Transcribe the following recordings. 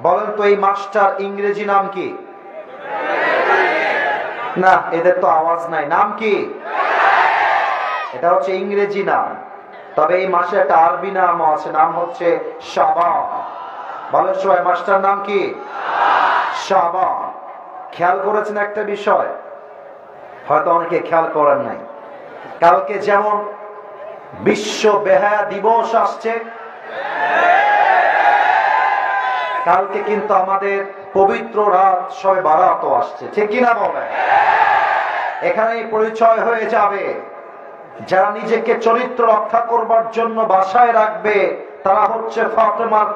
বলেন তো এই মাসটার ইংরেজি নাম কি? না, এদের তো আওয়াজ নাই। নাম কি? এটা হচ্ছে ইংরেজি নাম। তবে এই মাসে একটা আরবি নাম আছে, নাম হচ্ছে শাবান। বলেন সবাই, মাসটার নাম কি? শাবান। খেয়াল করেছেন একটা বিষয়, হয়তো অনেকে খেয়াল করেন নাই। কালকে যেমন বিশ্ব বেহায়া দিবস আসছে, কালকে কিন্তু আমাদের পবিত্র রাত শবে বারাত আসছে, ঠিক কিনা বলেন? এখানেই পরিচয় হয়ে যাবে, যারা নিজেকে চরিত্র রক্ষা করবার জন্য বাসায় রাখবে তারা হচ্ছে ফাতেমার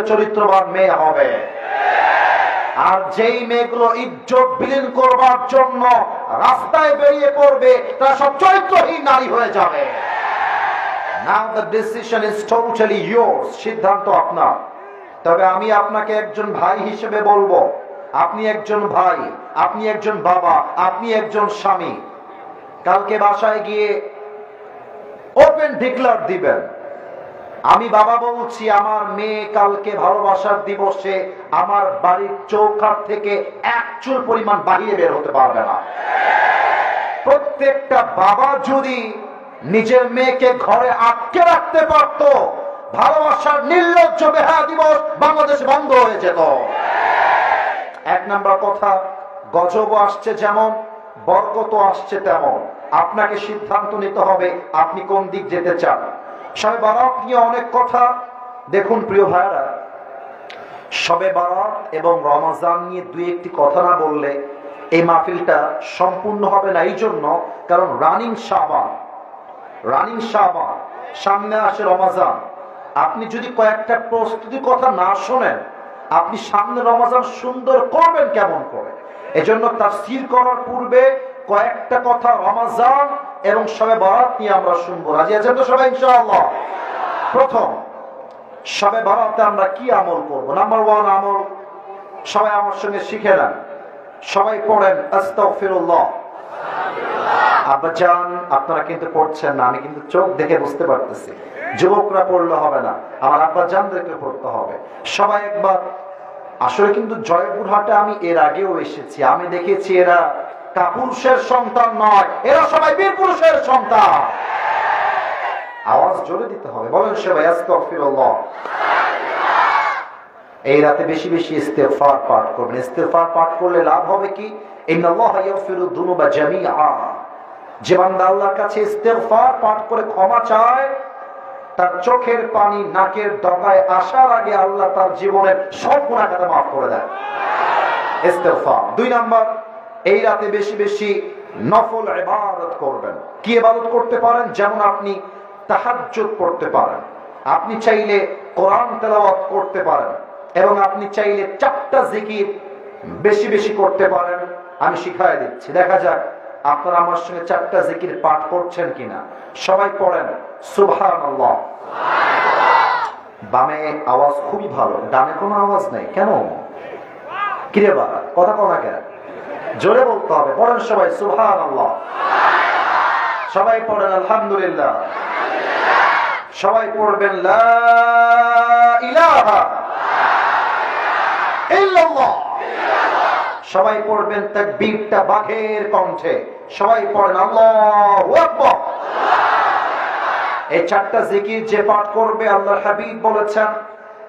চরিত্রবান মেয়ে হবে। আর যেই মেয়েগুলো ইজ্জত বিলীন করবার জন্য রাস্তায় বেরিয়ে পড়বে তারা সব চরিত্রহীন নারী হয়ে যাবে। Now the decision is totally yours, সিদ্ধান্ত আপনার। তবে আমি আপনাকে একজন ভাই হিসেবে বলবো, আপনি একজন ভাই, আপনি একজন বাবা, আপনি একজন স্বামী, কালকে বাসায় গিয়ে ওপেন ডিক্লার দিবেন, আমি বাবা বলছি আমার মেয়ে কালকে ভালোবাসার দিবসে আমার বাড়ির চৌকাঠ থেকে এক চুল পরিমাণ বাহিরে বের হতে পারবে না। প্রত্যেকটা বাবা যদি নিজের মেয়েকে ঘরে আটকে রাখতে পারত, ভালোবাসার নির্লজ্জ বেহায়া দিবস বাংলাদেশ বন্ধ হয়ে যেত। এক নাম্বার কথা, গজব আসছে যেমন, বরকত আসছে তেমন। আপনাকে সিদ্ধান্ত নিতে হবে আপনি কোন দিক যেতে চান। শবে বারাত নিয়ে অনেক কথা। দেখুন প্রিয় ভাইরা, শবে বারাত এবং রমজান নিয়ে দুই একটি কথা না বললে এই মাহফিলটা সম্পূর্ণ হবে না। এই জন্য, কারণ রানিং শাবান, সামনে আসে রমজান। আপনি যদি কয়েকটা প্রস্তুতি কথা না শোনেন, আপনি সামনে রমজান সুন্দর করবেন কেমন করে? এজন্য তাফসীর করার পূর্বে কয়েকটা কথা রমজান এবং শবে বারাত নিয়ে আমরা শুনবো। রাজি আছেন তো সবাই ইনশাআল্লাহ? প্রথম, শবে বারাতে আমরা কি আমল করব? নাম্বার 1 আমল, সবাই আমার সঙ্গে শিখে নেন, সবাই পড়েন আস্তাগফিরুল্লাহ। আব্বাজান আপনারা কিন্তু পড়ছেন না, আমি কিন্তু চোখ দেখে বুঝতে পারতেছি। যুবকরা পড়লে হবে না, আমার আব্বাজানদেরকে পড়তে হবে। সবাই একবার, আসলে কিন্তু জয়পুরহাটে আমি এর আগেও এসেছি, আমি দেখেছি এরা কাপুরুষের সন্তান নয়, এরা সবাই বীর পুরুষের সন্তান। আওয়াজ জোরে দিতে হবে, বলেন সবাই আস্তাগফিরুল্লাহ। এই রাতে বেশি বেশি ইস্তেগফার পাঠ করবেন। ইস্তেগফার পাঠ করলে লাভ হবে কি? ইন্নাল্লাহা ইয়াগফিরুদ যুনুবা জামিআ। যে বান্দা আল্লাহর কাছে ইস্তেগফার পাঠ করে ক্ষমা চায়, তার চোখের পানি নাকের ডগায় আসার আগে আল্লাহ তার জীবনের সব গুনাহ খাতা মাফ করে দেয়। ইস্তেগফার। 2 নাম্বার, এই রাতে বেশি বেশি নফল ইবাদত করবেন। কি ইবাদত করতে পারেন? যেমন আপনি তাহাজ্জুদ পড়তে পারেন, আপনি চাইলে কোরআন তেলাওয়াত করতে পারেন, এবং আপনি চাইলে 4টা জিকির বেশি বেশি করতে পারেন। আমি শিখাই দিচ্ছি, দেখা যাক আপনারা আমার সঙ্গে 4টা জিকির পাঠ করছেন কিনা। সবাই পড়েন সুবহানাল্লাহ। বামে আওয়াজ খুবই ভালো, ডানে কোনো আওয়াজ নেই কেন? কিরে বাবা, কথা কনা কেন? জোরে বলতে হবে। পড়েন সবাই সুবহানাল্লাহ। সবাই পড়েন আলহামদুলিল্লাহ। সবাই পড়বেন লা ইলাহা ইল্লাল্লাহ। সবাই পড়বেন তাকবীরটা বাঘের কণ্ঠে। সবাই পড়েন আল্লাহু আকবার। এই 4টা জিকির যে পাঠ করবে, আল্লাহর হাবিব বলেছেন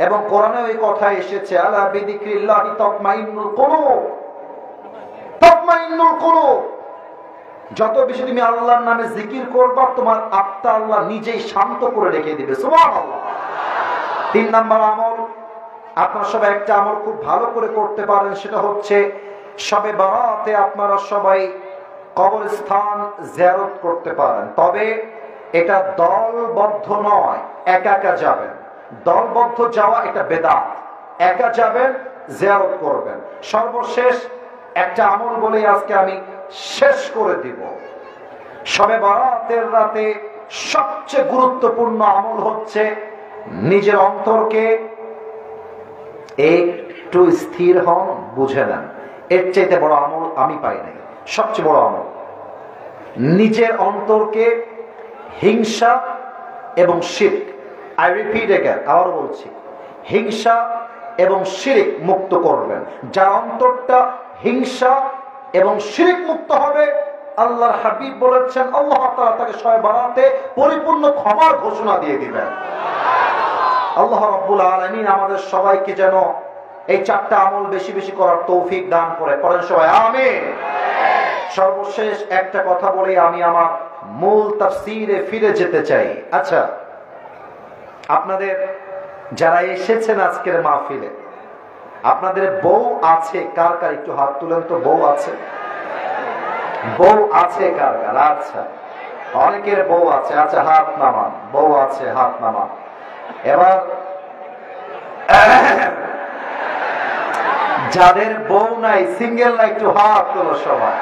এবং কোরআনে ওই কথা এসেছে, আলা বিযিকরিল্লাহি তাতমাইন্নুল কুলুব। তাতমাইন্নুল কুলুব। যত বেশি তুমি আল্লাহর নামে জিকির করবা, তোমার আত্মা আল্লাহ নিজেই শান্ত করে রেখে দিবে। সুবহানাল্লাহ। 3 নাম্বার আমল, আপনারা সবাই একটা আমল খুব ভালো করে করতে পারেন, সেটা হচ্ছে শবে বারাতে আপনারা সবাই কবরস্থান জিয়ারত করতে পারেন। তবে এটা দলবদ্ধ নয়, একা একা যাবেন। দলবদ্ধ যাওয়া এটা বেদাত। একা যাবেন, জিয়ারত করবেন। সর্বশেষ একটা আমল বলে আজকে আমি শেষ করে দিব। শবে বারাতের রাতে সবচেয়ে গুরুত্বপূর্ণ আমল হচ্ছে নিজের অন্তরকে একটু স্থির হন, বুঝে নেন। এর চাইতে বড় আমল আমি পাই নাই। সবচেয়ে বড় আমল নিজের অন্তরকে হিংসা এবং শিরক, আই রিপিট এগেইন, আবার বলছি, হিংসা এবং শিরিক মুক্ত করবেন। যার অন্তরটা হিংসা এবং শিরিক মুক্ত হবে, আল্লাহর হাবিব বলেছেন আল্লাহ তাআলা তাকে শয়ে বারাতে পরিপূর্ণ ক্ষমার ঘোষণা দিয়ে দিবেন। আল্লাহ রাব্বুল আলামিন আমাদের সবাইকে যেন এই চারটা আমল বেশি বেশি করার তৌফিক দান করে। পড়েন সবাই আমিন। সর্বশেষ একটা কথা বলে আমি আমার মূল তাফসীরে ফিরে যেতে চাই। আচ্ছা, আপনাদের যারা এসেছেন আজকের মাহফিলে, আপনাদের বউ আছে কার কার? একটু হাত তুলেন তো। বউ আছে? বউ আছে কার কার? আচ্ছা, অনেকের বউ আছে। আচ্ছা, হাত নামান। বউ আছে, হাত নামান। এবার যাদের বউ নাই, সিঙ্গেল না, একটু হাত তোলো সবাই।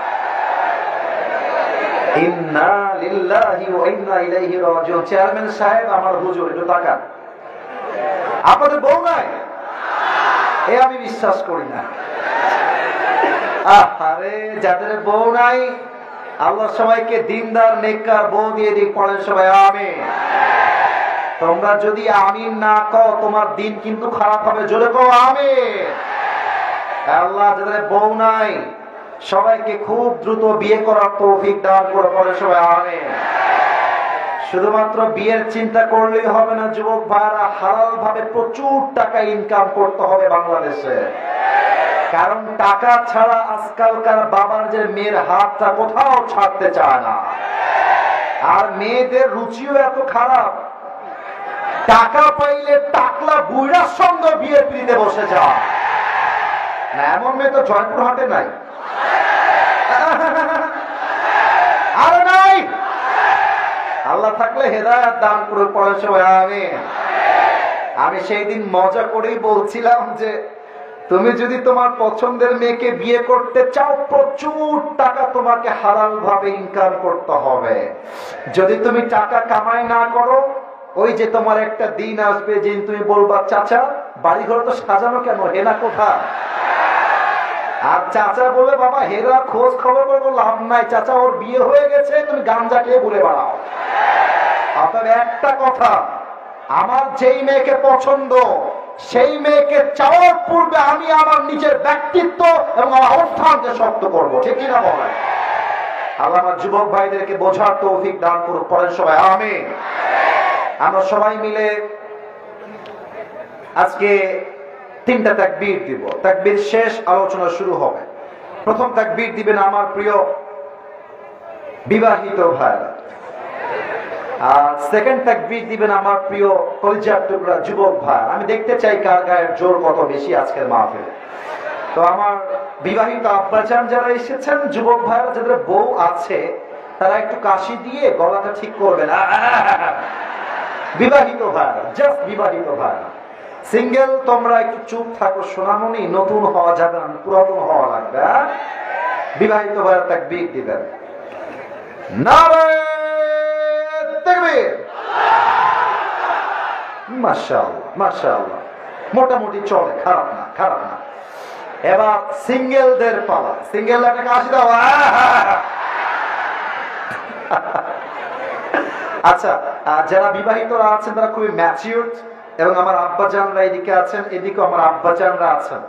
ইন্না লিল্লাহি ওয়া ইন্না ইলাইহি রাজিউন। চেয়ারম্যান সাহেব, আমার হুজুর, একটু তাকান। আপনাদের বউ নাই? এ আমি বিশ্বাস করি না। আরে যাদের বউ নাই, আল্লাহ সবাইকে দিনদার নেককার বউ দিয়ে দিক। পড়েন সবাই আমিন। তোমরা যদি আমিন না কও, তোমার দিন কিন্তু খারাপ হবে। জোরে কও আমিন। আল্লাহ যাদের বউ নাই, সবাইকে খুব দ্রুত বিয়ে করার তৌফিক দান করে। পড়ে সবাই আমিন। শুধুমাত্র বিয়ের চিন্তা করলেই হবে না যুবক ভাইরা, হালাল ভাবে প্রচুর টাকা ইনকাম করতে হবে বাংলাদেশে। কারণ টাকা ছাড়া আজকালকার বাবার যে মেয়ের হাতটা কোথাও ছাড়তে চায় না। আর মেয়েদের রুচিও এত খারাপ, টাকা পাইলে টাকলা বুইড়ার সঙ্গে বিয়ে পিড়িতে বসে যায় না। এমন মেয়ে তো জয়পুরহাটে নাই। আরে নাই। আল্লাহ থাকলে হেদায়েত দান করে। পড়ে সবাই আমিন। আমি সেই দিন মজা করেই বলছিলাম যে তুমি যদি তোমার পছন্দের মেয়েকে বিয়ে করতে চাও, প্রচুর টাকা তোমাকে হালাল ভাবে ইনকাম করতে হবে। যদি তুমি টাকা কামাই না করো, ওই যে তোমার একটা দিন আসবে যে তুমি বলবা চাচা বাড়ি ঘর তো সাজানো কেন, হেনা কোথায়? আর চাচা বলে বাবা হেরা খোঁজ খবর করবো লাভ নাই, চাচা ওর বিয়ে হয়ে গেছে, তুমি গাঞ্জা খেয়ে ঘুরে বেড়াও। আপনার একটা কথা, আমার যেই মেয়েকে পছন্দ, সেই মেয়েকে চাওয়ার পূর্বে আমি আমার নিজের ব্যক্তিত্ব এবং আমার অবস্থানকে শক্ত করবো। ঠিক কিনা বলেন? আল্লাহ আমার যুবক ভাইদেরকে বোঝার তৌফিক দান করুক। পড়েন সবাই আমিন। আমরা সবাই মিলে আজকে 3টা তাকবীর দিব। তাকবীর শেষ আলোচনা শুরু হবে। প্রথম তাকবীর দিবেন আমার প্রিয় বিবাহিত ভাইরা, আর সেকেন্ড তাকবীর দিবেন আমার প্রিয় কলিজার টুকরা যুবক ভাই। আমি দেখতে চাই কার গায়ের জোর কত বেশি আজকের মাহফিলে। তো আমার বিবাহিত আব্বাজান যারা এসেছেন, যুবক ভাইরা যাদের বউ আছে, তারা একটু কাশি দিয়ে গলাটা ঠিক করবেন। বিবাহিত ভাইরা, জাস্ট বিবাহিত ভাইরা। সিঙ্গেল তোমরা একটু চুপ থাকো সোনামণি, নতুন হওয়া যাবে না, পুরাতন হওয়া লাগবে। বিবাহিত ভাইরা তাকবীর দিবেন। নারে তাকবীর। মাশাআল্লাহ মাশাআল্লাহ, মোটামুটি চলে, খারাপ না খারাপ না। এবার সিঙ্গেলদের পালা। সিঙ্গেলরা একটা কাশি দাও। আচ্ছা, যারা বিবাহিতরা আছেন তারা খুবই ম্যাচিউরড, এবং আমার আব্বাজানরা এদিকে আছেন, এদিকে আমার আব্বাজানরা আছেন।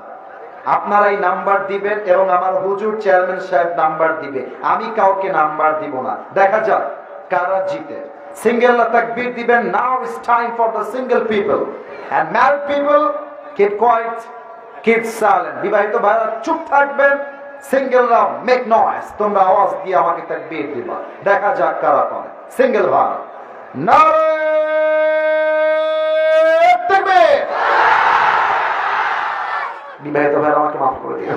আপনারা এই নাম্বার দিবেন এবং আমার হুজুর চেয়ারম্যান সাহেব নাম্বার দিবে। আমি কাউকে নাম্বার দিব না, দেখা যাক কারা জিতে। সিঙ্গেলরা তাকবীর দিবেন। Now it's time for the single people and married people keep quiet, keep silent. বিবাহিত ভাইরা চুপ থাকবেন, সিঙ্গেলরা মেক নয়েজ, তোমরা আওয়াজ দিয়ে আমাকে তাকবীর দিবা। দেখা যাক কারা পারে। সিঙ্গেল ভাই নারে তাকবীর। বিবাহিত ভাইরা আমাকে মাফ করে দিও।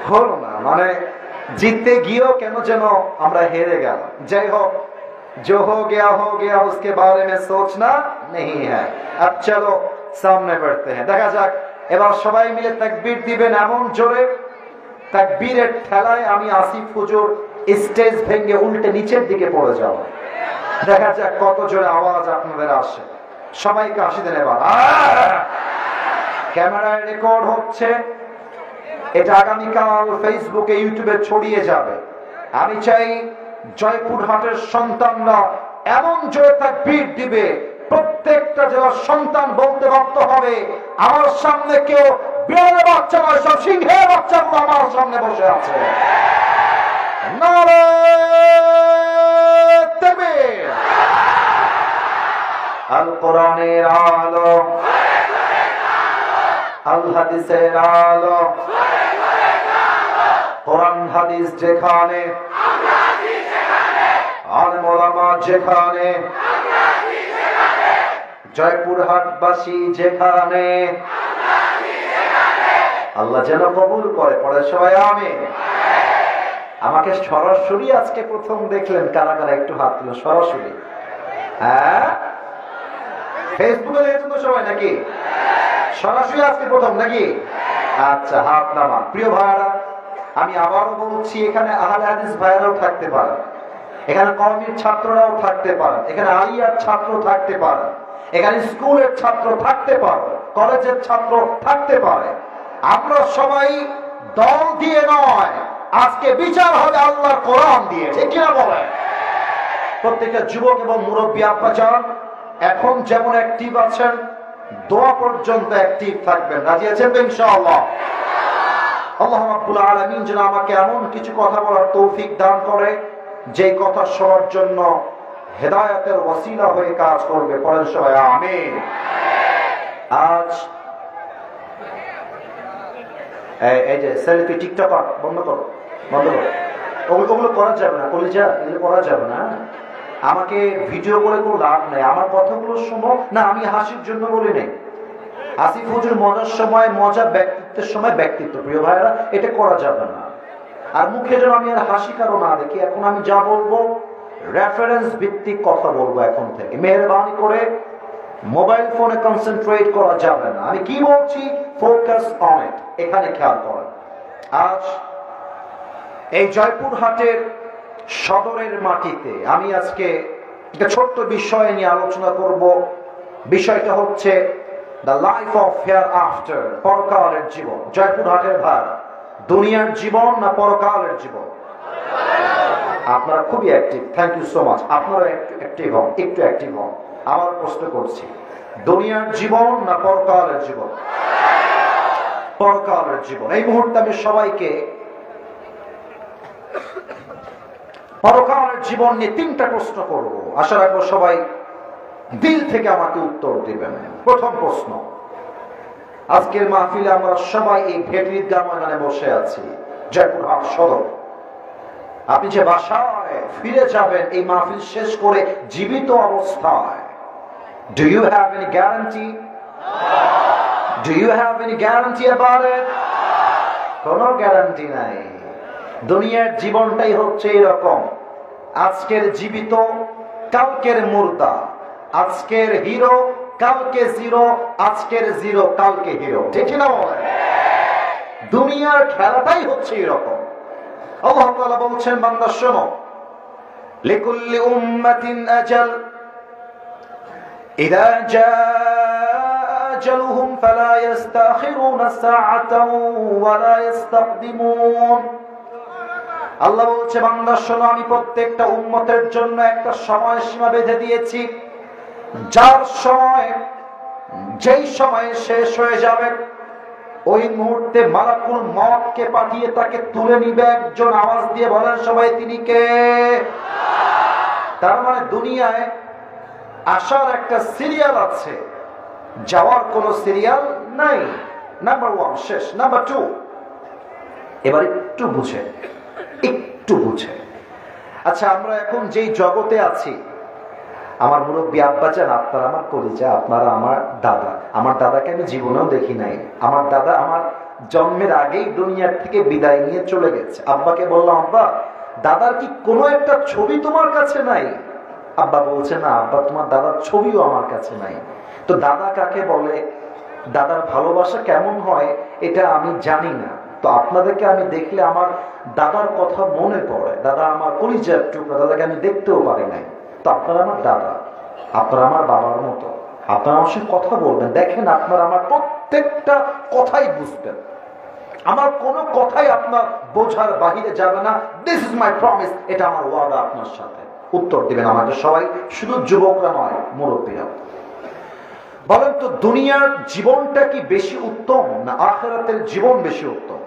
হলো না, মানে জিততে গিয়েও কেন যেন আমরা হেরে গেলাম। যাই হোক, जो हो गया उसके बारे में सोचना नहीं है। अब चलो सामने बढ़ते हैं। দেখা যাক এবার সবাই মিলে তাকবীর দিবেন এমন জোরে, তাকবীরের ঠেলায় আমি আসিফ হুজুর স্টেজ ভেঙে উল্টে নিচের দিকে পড়ে যাব। দেখা যাক কত জোরে আওয়াজ আপনাদের আসে। সবাইকে হাসি দেন এবার। ক্যামেরায় রেকর্ড হচ্ছে, এটা আগামীকাল ফেসবুকে ইউটিউবে ছড়িয়ে যাবে। আমি চাই জয়পুরহাটের সন্তানরা এমন জোরে তাকবীর দিবে, প্রত্যেকটা জেলার সন্তান বলতে বাধ্য হবে, আমার সামনে কেউ বিড়ালের বাচ্চা নয়, সব সিংহের বাচ্চা আমার সামনে বসে আছে। নারে তাকবীর। আল কোরআনের আলো, আল হাদিসের আলো, কোরআন হাদিস যেখানে, আলেম ওলামা যেখানে, জয়পুরহাটবাসী যেখানে, আল্লাহ যেন কবুল করে। পরে সবাই আমিন। আমাকে সরাসরি আজকে প্রথম দেখলেন কারা কারা, একটু হাত তুলো সরাসরি। হ্যাঁ, ফেসবুকে দেখেছেন তো সবাই নাকি? সরাসরি আজকে প্রথম নাকি? আচ্ছা, হাত নামা। প্রিয় ভাইরা, আমি আবারও বলছি, এখানে আহলে হাদিস ভাইরাও থাকতে পারে, এখানে কওমির ছাত্ররাও থাকতে পারে, এখানে আলিয়ার ছাত্র থাকতে পারে, এখানে স্কুলের ছাত্র থাকতে পারে, কলেজের ছাত্র থাকতে পারে। আমরা সবাই দল দিয়ে নয়, আজকে বিচার হবে আল্লাহর কোরআন দিয়ে, ঠিক কিনা বলে? প্রত্যেকটা যুবক এবং মুরব্বী আব্বাজান এখন যেমন অ্যাক্টিভ আছেন, দোয়া পর্যন্ত অ্যাক্টিভ থাকবেন। রাজি আছেন তো ইনশাআল্লাহ? আল্লাহ রাব্বুল আলামিন যেন আমাকে এমন কিছু কথা বলার তৌফিক দান করে যে কথা সবার জন্য হেদায়েতের ওসিলা হয়ে কাজ করবে। পড়েন সবাই আমিন। আজ এই যে সেলফি টিকটক বন্ধ করো, বন্ধ করো, ওগুলো করা যাবে না, কলিজা এগুলো করা যাবে না। আমাকে ভিডিও করে কোনো লাভ নেই, আমার কথাগুলো শোনো না, আমি হাসির জন্য বলি নেই। আসিফ হুজুর মজার সময় মজা, ব্যক্তিত্বের সময় ব্যক্তিত্ব। প্রিয় ভাইরা, এটা করা যাবে না। আর মুখে যেন আমি আর হাসি কারো না দেখি। এখন আমি যা বলবো রেফারেন্স ভিত্তিক কথা বলবো এখন থেকে। মেহরবানি করে মোবাইল ফোনে কনসেন্ট্রেট করা যাবে না। আমি কি বলছি, ফোকাস অন ইট, এখানে খেয়াল করেন। আজ এই জয়পুরহাটের সদরের মাটিতে আমি আজকে একটা ছোট্ট বিষয় নিয়ে আলোচনা করব। বিষয়টা হচ্ছে the life of hair after, পরকালের জীবন। জয়পুরহাটের ভাই, দুনিয়ার জীবন না পরকালের জীবন? আপনারা খুবই active, thank you so much. আপনারা একটু অ্যাক্টিভ হন, একটু অ্যাক্টিভ হন। আমার প্রশ্ন করছি, দুনিয়ার জীবন না পরকালের জীবন? পরকালের জীবন। এই মুহূর্তে আমি সবাইকে পরকালের জীবন নিয়ে 3টা প্রশ্ন করব। আশা রাখবো সবাই দিল থেকে আমাকে উত্তর দিবেন। প্রথম প্রশ্ন, আজকের মাহফিলে আমরা সবাই এই ভেটরিদগাহ ময়দানে বসে আছি, জয়পুরহাট সদর। আপনি যে বাসায় ফিরে যাবেন এই মাহফিল শেষ করে জীবিত অবস্থায়, do you have any guarantee? Do you have any guarantee about it? কোনো গ্যারান্টি নাই। দুনিয়ার জীবনটাই হচ্ছে এরকম, আজকের জীবিত কালকের মুর্দা, আজকের হিরো কালকে জিরো, আজকের জিরো কালকে হিরো, ঠিক না বলেন? দুনিয়ার খেলাটাই হচ্ছে এরকম। আল্লাহ তাআলা বলছেন, বান্দা শোনো, লিকুল্লি উম্মাতিন আজাল ইযা জাআ আজালুহুম ফালা ইস্তাখিরুনা সাআতান ওয়া লা ইস্তাকদিমুন। আল্লাহ বলছে, বান্দা শোনো, আমি প্রত্যেকটা উম্মতের জন্য একটা সময়সীমা বেঁধে দিয়েছি, যার সময় যেই সময়ে শেষ হয়ে যাবে ওই মুহূর্তে মালাকুল মওতকে পাঠিয়ে তাকে তুলে নিবে একজন। আওয়াজ দিয়ে বলেন সবাই, তিনি কে? তার মানে দুনিয়ায় আসার একটা সিরিয়াল আছে, যাওয়ার কোনো সিরিয়াল নাই। নাম্বার 1 শেষ। নাম্বার 2, এবার একটু বুঝে, একটু বুঝে। আচ্ছা, আমরা এখন যেই জগতে আছি, আমার মুরব্বী আব্বাজান, আপনারা আমার কলিজা, আপনারা আমার দাদা। আমার দাদাকে আমি জীবনেও দেখি নাই। আমার দাদা আমার জন্মের আগেই দুনিয়ার থেকে বিদায় নিয়ে চলে গেছে। আব্বাকে বললাম, আব্বা, দাদার কি কোনো একটা ছবি তোমার কাছে নাই? আব্বা বলছে, না আব্বা, তোমার দাদার ছবিও আমার কাছে নাই। তো দাদা কাকে বলে, দাদার ভালোবাসা কেমন হয় এটা আমি জানি না। তো আপনাদেরকে আমি দেখলে আমার দাদার কথা মনে পড়ে। দাদা আমার কলিজার টুকরা, দাদাকে আমি দেখতেও পারি নাই। তো আপনারা আমার দাদা, আপনারা আমার বাবার মতো, আপনারা আমার সাথে কথা বলবেন। দেখেন, আপনারা আমার প্রত্যেকটা কথাই বুঝবেন, আমার কোনো কথাই আপনার বোঝার বাহিরে যাবে না। দিস ইজ মাই প্রমিস, এটা আমার ওয়াদা আপনার সাথে। উত্তর দিবেন আমাদের সবাই, শুধু যুবকরা নয়, মুরব্বীরা। বলেন তো, দুনিয়ার জীবনটা কি বেশি উত্তম না আখিরাতের জীবন বেশি উত্তম?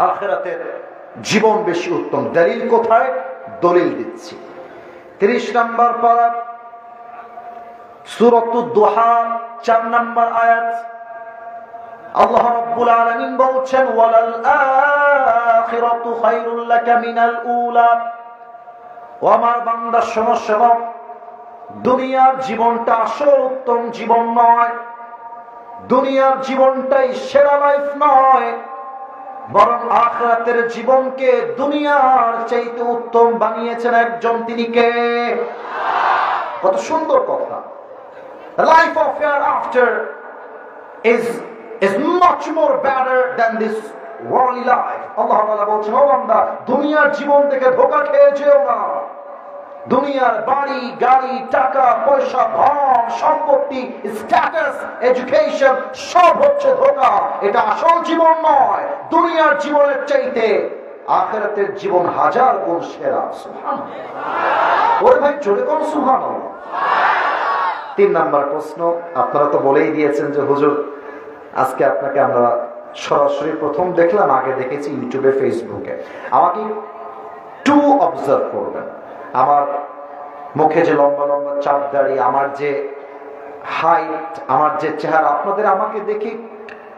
আখিরাতের জীবন বেশি উত্তম। দলিল কোথায়? দলিল দিচ্ছি। 30 নম্বর পারা, সূরাতুদ দুহা, 4 নম্বর আয়াত। আল্লাহ রাব্বুল আলামিন বলছেন, ওয়ালাল আখিরাতু খায়রুল লাকা মিনাল উলা। ও আমার বান্দা, শোনো শোনো, দুনিয়ার জীবনটা আসল উত্তম জীবন নয়, দুনিয়ার জীবনটাই সেরা লাইফ নয়, বরং আখিরাতের জীবনকে দুনিয়ার চাইতে উত্তম বানিয়েছেন একজন, তিনি কে? কত সুন্দর কথা! The life of hereafter is much more better than this worldly life. আল্লাহ তাআলা বলছেন, ও বান্দা, দুনিয়ার জীবন থেকে ধোঁকা খেয়ে যেও না। দুনিয়ার বাড়ি গাড়ি, টাকা পয়সা, ধন সম্পত্তি, স্ট্যাটাস, এডুকেশন সব হচ্ছে ধোঁকা। এটা আসল জীবন নয়। দুনিয়ার জীবনের চাইতে আখিরাতের জীবন হাজার গুণ সেরা। সুবহানাল্লাহ। ওরে ভাই, জোরে কোন সুবহানাল্লাহ। 3 নাম্বার প্রশ্ন, আপনারা তো বলেই দিয়েছেন যে হুজুর, আজকে আপনাকে আমরা সরাসরি প্রথম দেখলাম, আগে দেখেছি ইউটিউবে, ফেসবুকে। আমাকে একটু অবজার্ভ করবেন, আমার মুখে যে লম্বা লম্বা চাপ দাড়ি, আমার যে হাইট, আমার যে চেহারা, আপনাদের আমাকে দেখে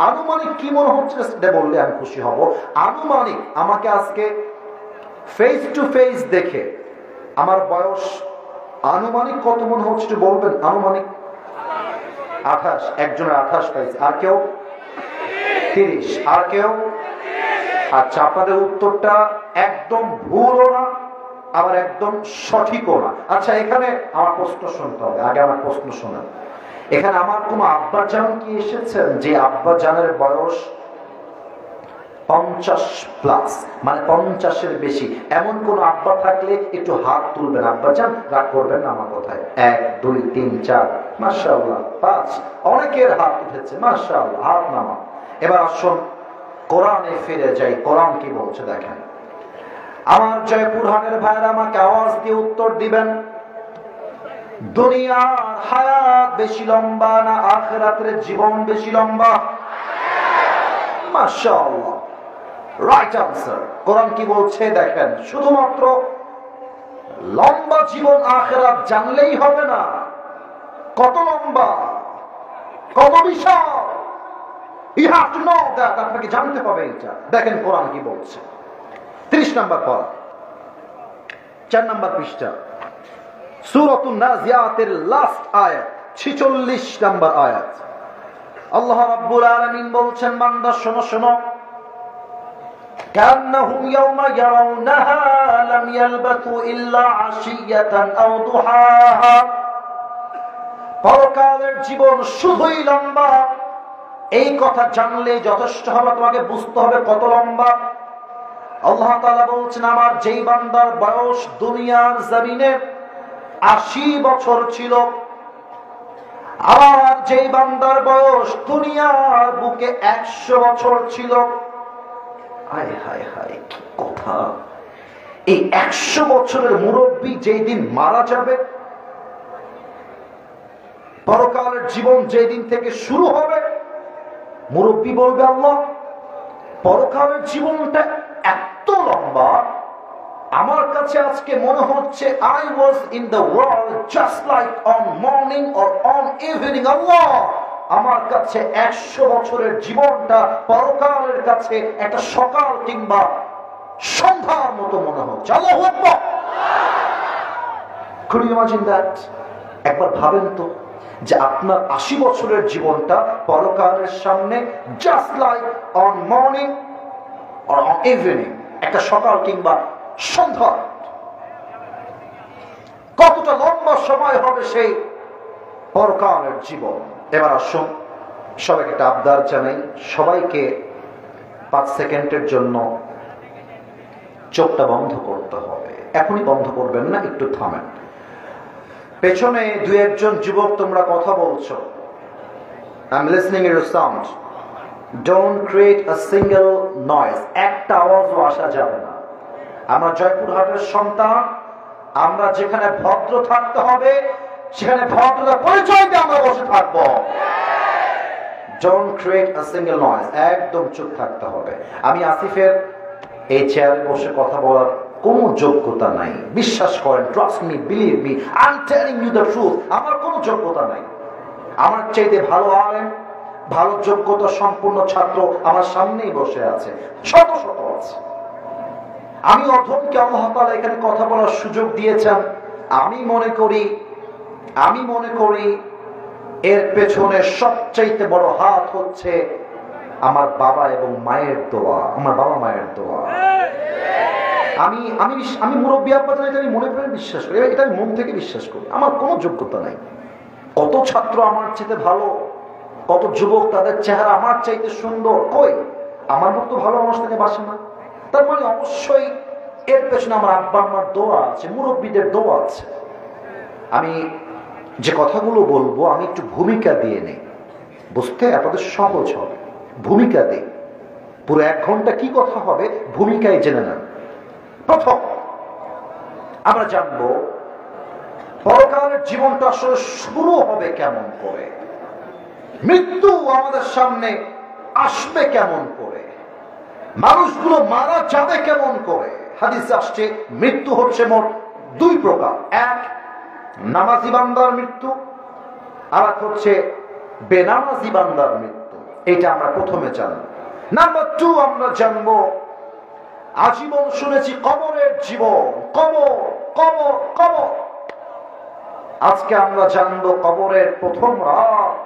আনুমানিক কি মনে হচ্ছে সেটা বললে আমি খুশি হব। আনুমানিক আমাকে আজকে ফেস টু ফেস দেখে আমার বয়স আনুমানিক কত মনে হচ্ছে একটু বলবেন? আনুমানিক 28, একজনের 28 পাইছে, আর কেউ 30, আর কেউ? আচ্ছা, আপনাদের উত্তরটা একদম ভুলও না, আবার একদম সঠিকও না। আচ্ছা, এখানে আমার প্রশ্ন শুনতে হবে, আগে আমার প্রশ্ন শোনেন। এখানে আমার কোন আব্বা জান কি এসেছেন যে আব্বা জানের বয়স 50+, মানে 50-এর বেশি? এমন কোন আব্বা থাকলে একটু হাত তুলবেন। আব্বা জান, রাগ করবেন না আমার কথায়। 1 2 3 4, মাশাআল্লাহ, 5। অনেকের হাত উঠেছে, মাশাআল্লাহ, হাত নামা। এবার আসুন কোরআনে ফিরে যাই। কোরআন কি বলছে দেখেন। আমার জয়পুরহাটের ভাইরা আমাকে আওয়াজ দিয়ে উত্তর দিবেন, দুনিয়ার হায়াত বেশি লম্বা না আখিরাতের জীবন বেশি লম্বা? মাশাআল্লাহ, রাইট আনসার। কোরআন কি বলছে দেখেন, শুধুমাত্র লম্বা জীবন আখিরাত জানলেই হবে না, কত লম্বা, কত বিশাল, you have to know that, আপনাকে জানতে হবে এটা। দেখেন কোরআন কি বলছে। 30 নম্বর পারা, 4 নম্বর পৃষ্ঠা, সূরাতুন নাজিয়াতের লাস্ট আয়াত, 46 নম্বর আয়াত। আল্লাহ রাব্বুল আলামিন বলছেন, বান্দা শোনো শোনো, কান্নাহুম ইয়াওমা ইয়ারাউনাহা লাম ইয়ালবাথু ইল্লা আশিয়াতান আও দুহাহা। পরকালের জীবন শুধুই লম্বা, এই কথা জানলে যথেষ্ট হবে, তোমাকে বুঝতে হবে কত লম্বা। আল্লাহ তাআলা বলছেন, আমার যেই বান্দার বয়স দুনিয়ার জমিনে 80 বছর ছিল, আর যেই বান্দার বয়স দুনিয়ার বুকে 100 বছর ছিল। হায় হায় হায়, কি কথা! এই 100 বছরের মুরব্বী যেই দিন মারা যাবে, পরকালের জীবন যেই দিন থেকে শুরু হবে, মুরব্বী বলবে, আল্লাহ, পরকালের জীবনটা এত লম্বা, আমার কাছে আজকে মনে হচ্ছে I was in the world just like on morning or on evening. আল্লাহ, আমার কাছে 100 বছরের জীবনটা পরকালের কাছে একটা সকাল কিংবা সন্ধ্যার মতো মনে হচ্ছে। আল্লাহু আকবার। Could you imagine that? একবার ভাবেন তো যে আপনার 80 বছরের জীবনটা পরকালের সামনে just like on morning or on evening, একটা সকাল কিংবা সন্ধ্যা। কতটা লম্বা সময় হবে সেই পরকালের জীবন। এবার আসুন সবাইকে একটা আবদার জানাই, সবাইকে 5 সেকেন্ডের জন্য চোখটা বন্ধ করতে হবে। এখনই বন্ধ করবেন না, একটু থামেন। পেছনে 2-1 যুবক তোমরা কথা বলছো, I'm listening to your sound. Don't create a single noise. একটা আওয়াজও আসা যাবে না। আমরা জয়পুরহাটের সন্তান, আমরা যেখানে ভদ্র থাকতে হবে সেখানে ভদ্রতার পরিচয় দিয়ে আমরা বসে থাকবো। Don't create a single noise. একদম চুপ থাকতে হবে। আমি আসিফের এই চেয়ারে বসে কথা বলার কোনো যোগ্যতা নাই, বিশ্বাস করেন, trust me, believe me, I am telling you the truth. আমার কোনো যোগ্যতা নাই। আমার চাইতে ভালো আলেম, ভালো যোগ্যতা সম্পূর্ণ ছাত্র আমার সামনেই বসে আছে, শত শত আছে। আমি অধমকে আল্লাহ তাআলা এখানে কথা বলার সুযোগ দিয়েছেন। আমি মনে করি এর পেছনে সবচাইতে বড় হাত হচ্ছে আমার বাবা এবং মায়ের দোয়া, আমার বাবা মায়ের দোয়া। আমি মুরব্বী আব্বা এটা আমি মনে প্রাণে বিশ্বাস করি, এটা আমি মন থেকে বিশ্বাস করি। আমার কোনো যোগ্যতা নাই। কত ছাত্র আমার চাইতে ভালো, কত যুবক তাদের চেহারা আমার চাইতে সুন্দর, কই আমার মতো ভালো মানুষ থেকে বাসে না। তার মানে অবশ্যই এর পেছনে আমার আব্বা আমার দোয়া আছে, মুরব্বীদের দোয়া আছে। আমি যে কথাগুলো বলবো আমি একটু ভূমিকা দিয়ে নেই, বুঝতে আপনাদের সহজ হবে। ভূমিকা দিই, পুরো 1 ঘন্টা কি কথা হবে ভূমিকায় জেনে নেন। প্রথম আমরা জানবো পরকালের জীবনটা আসলে শুরু হবে কেমন করে, মৃত্যু আমাদের সামনে আসবে কেমন করে, মানুষগুলো মারা যাবে কেমন করে। হাদিসে আসছে মৃত্যু হচ্ছে মোট 2 প্রকার। এক, নামাজি বান্দার মৃত্যু, আর হচ্ছে বেনামাজি বান্দার মৃত্যু। এটা আমরা প্রথমে জানবো। নাম্বার 2 আমরা জানবো আজীবন শুনেছি কবরের জীবন, কবর কবর কবর। আজকে আমরা জানবো কবরের প্রথম রাত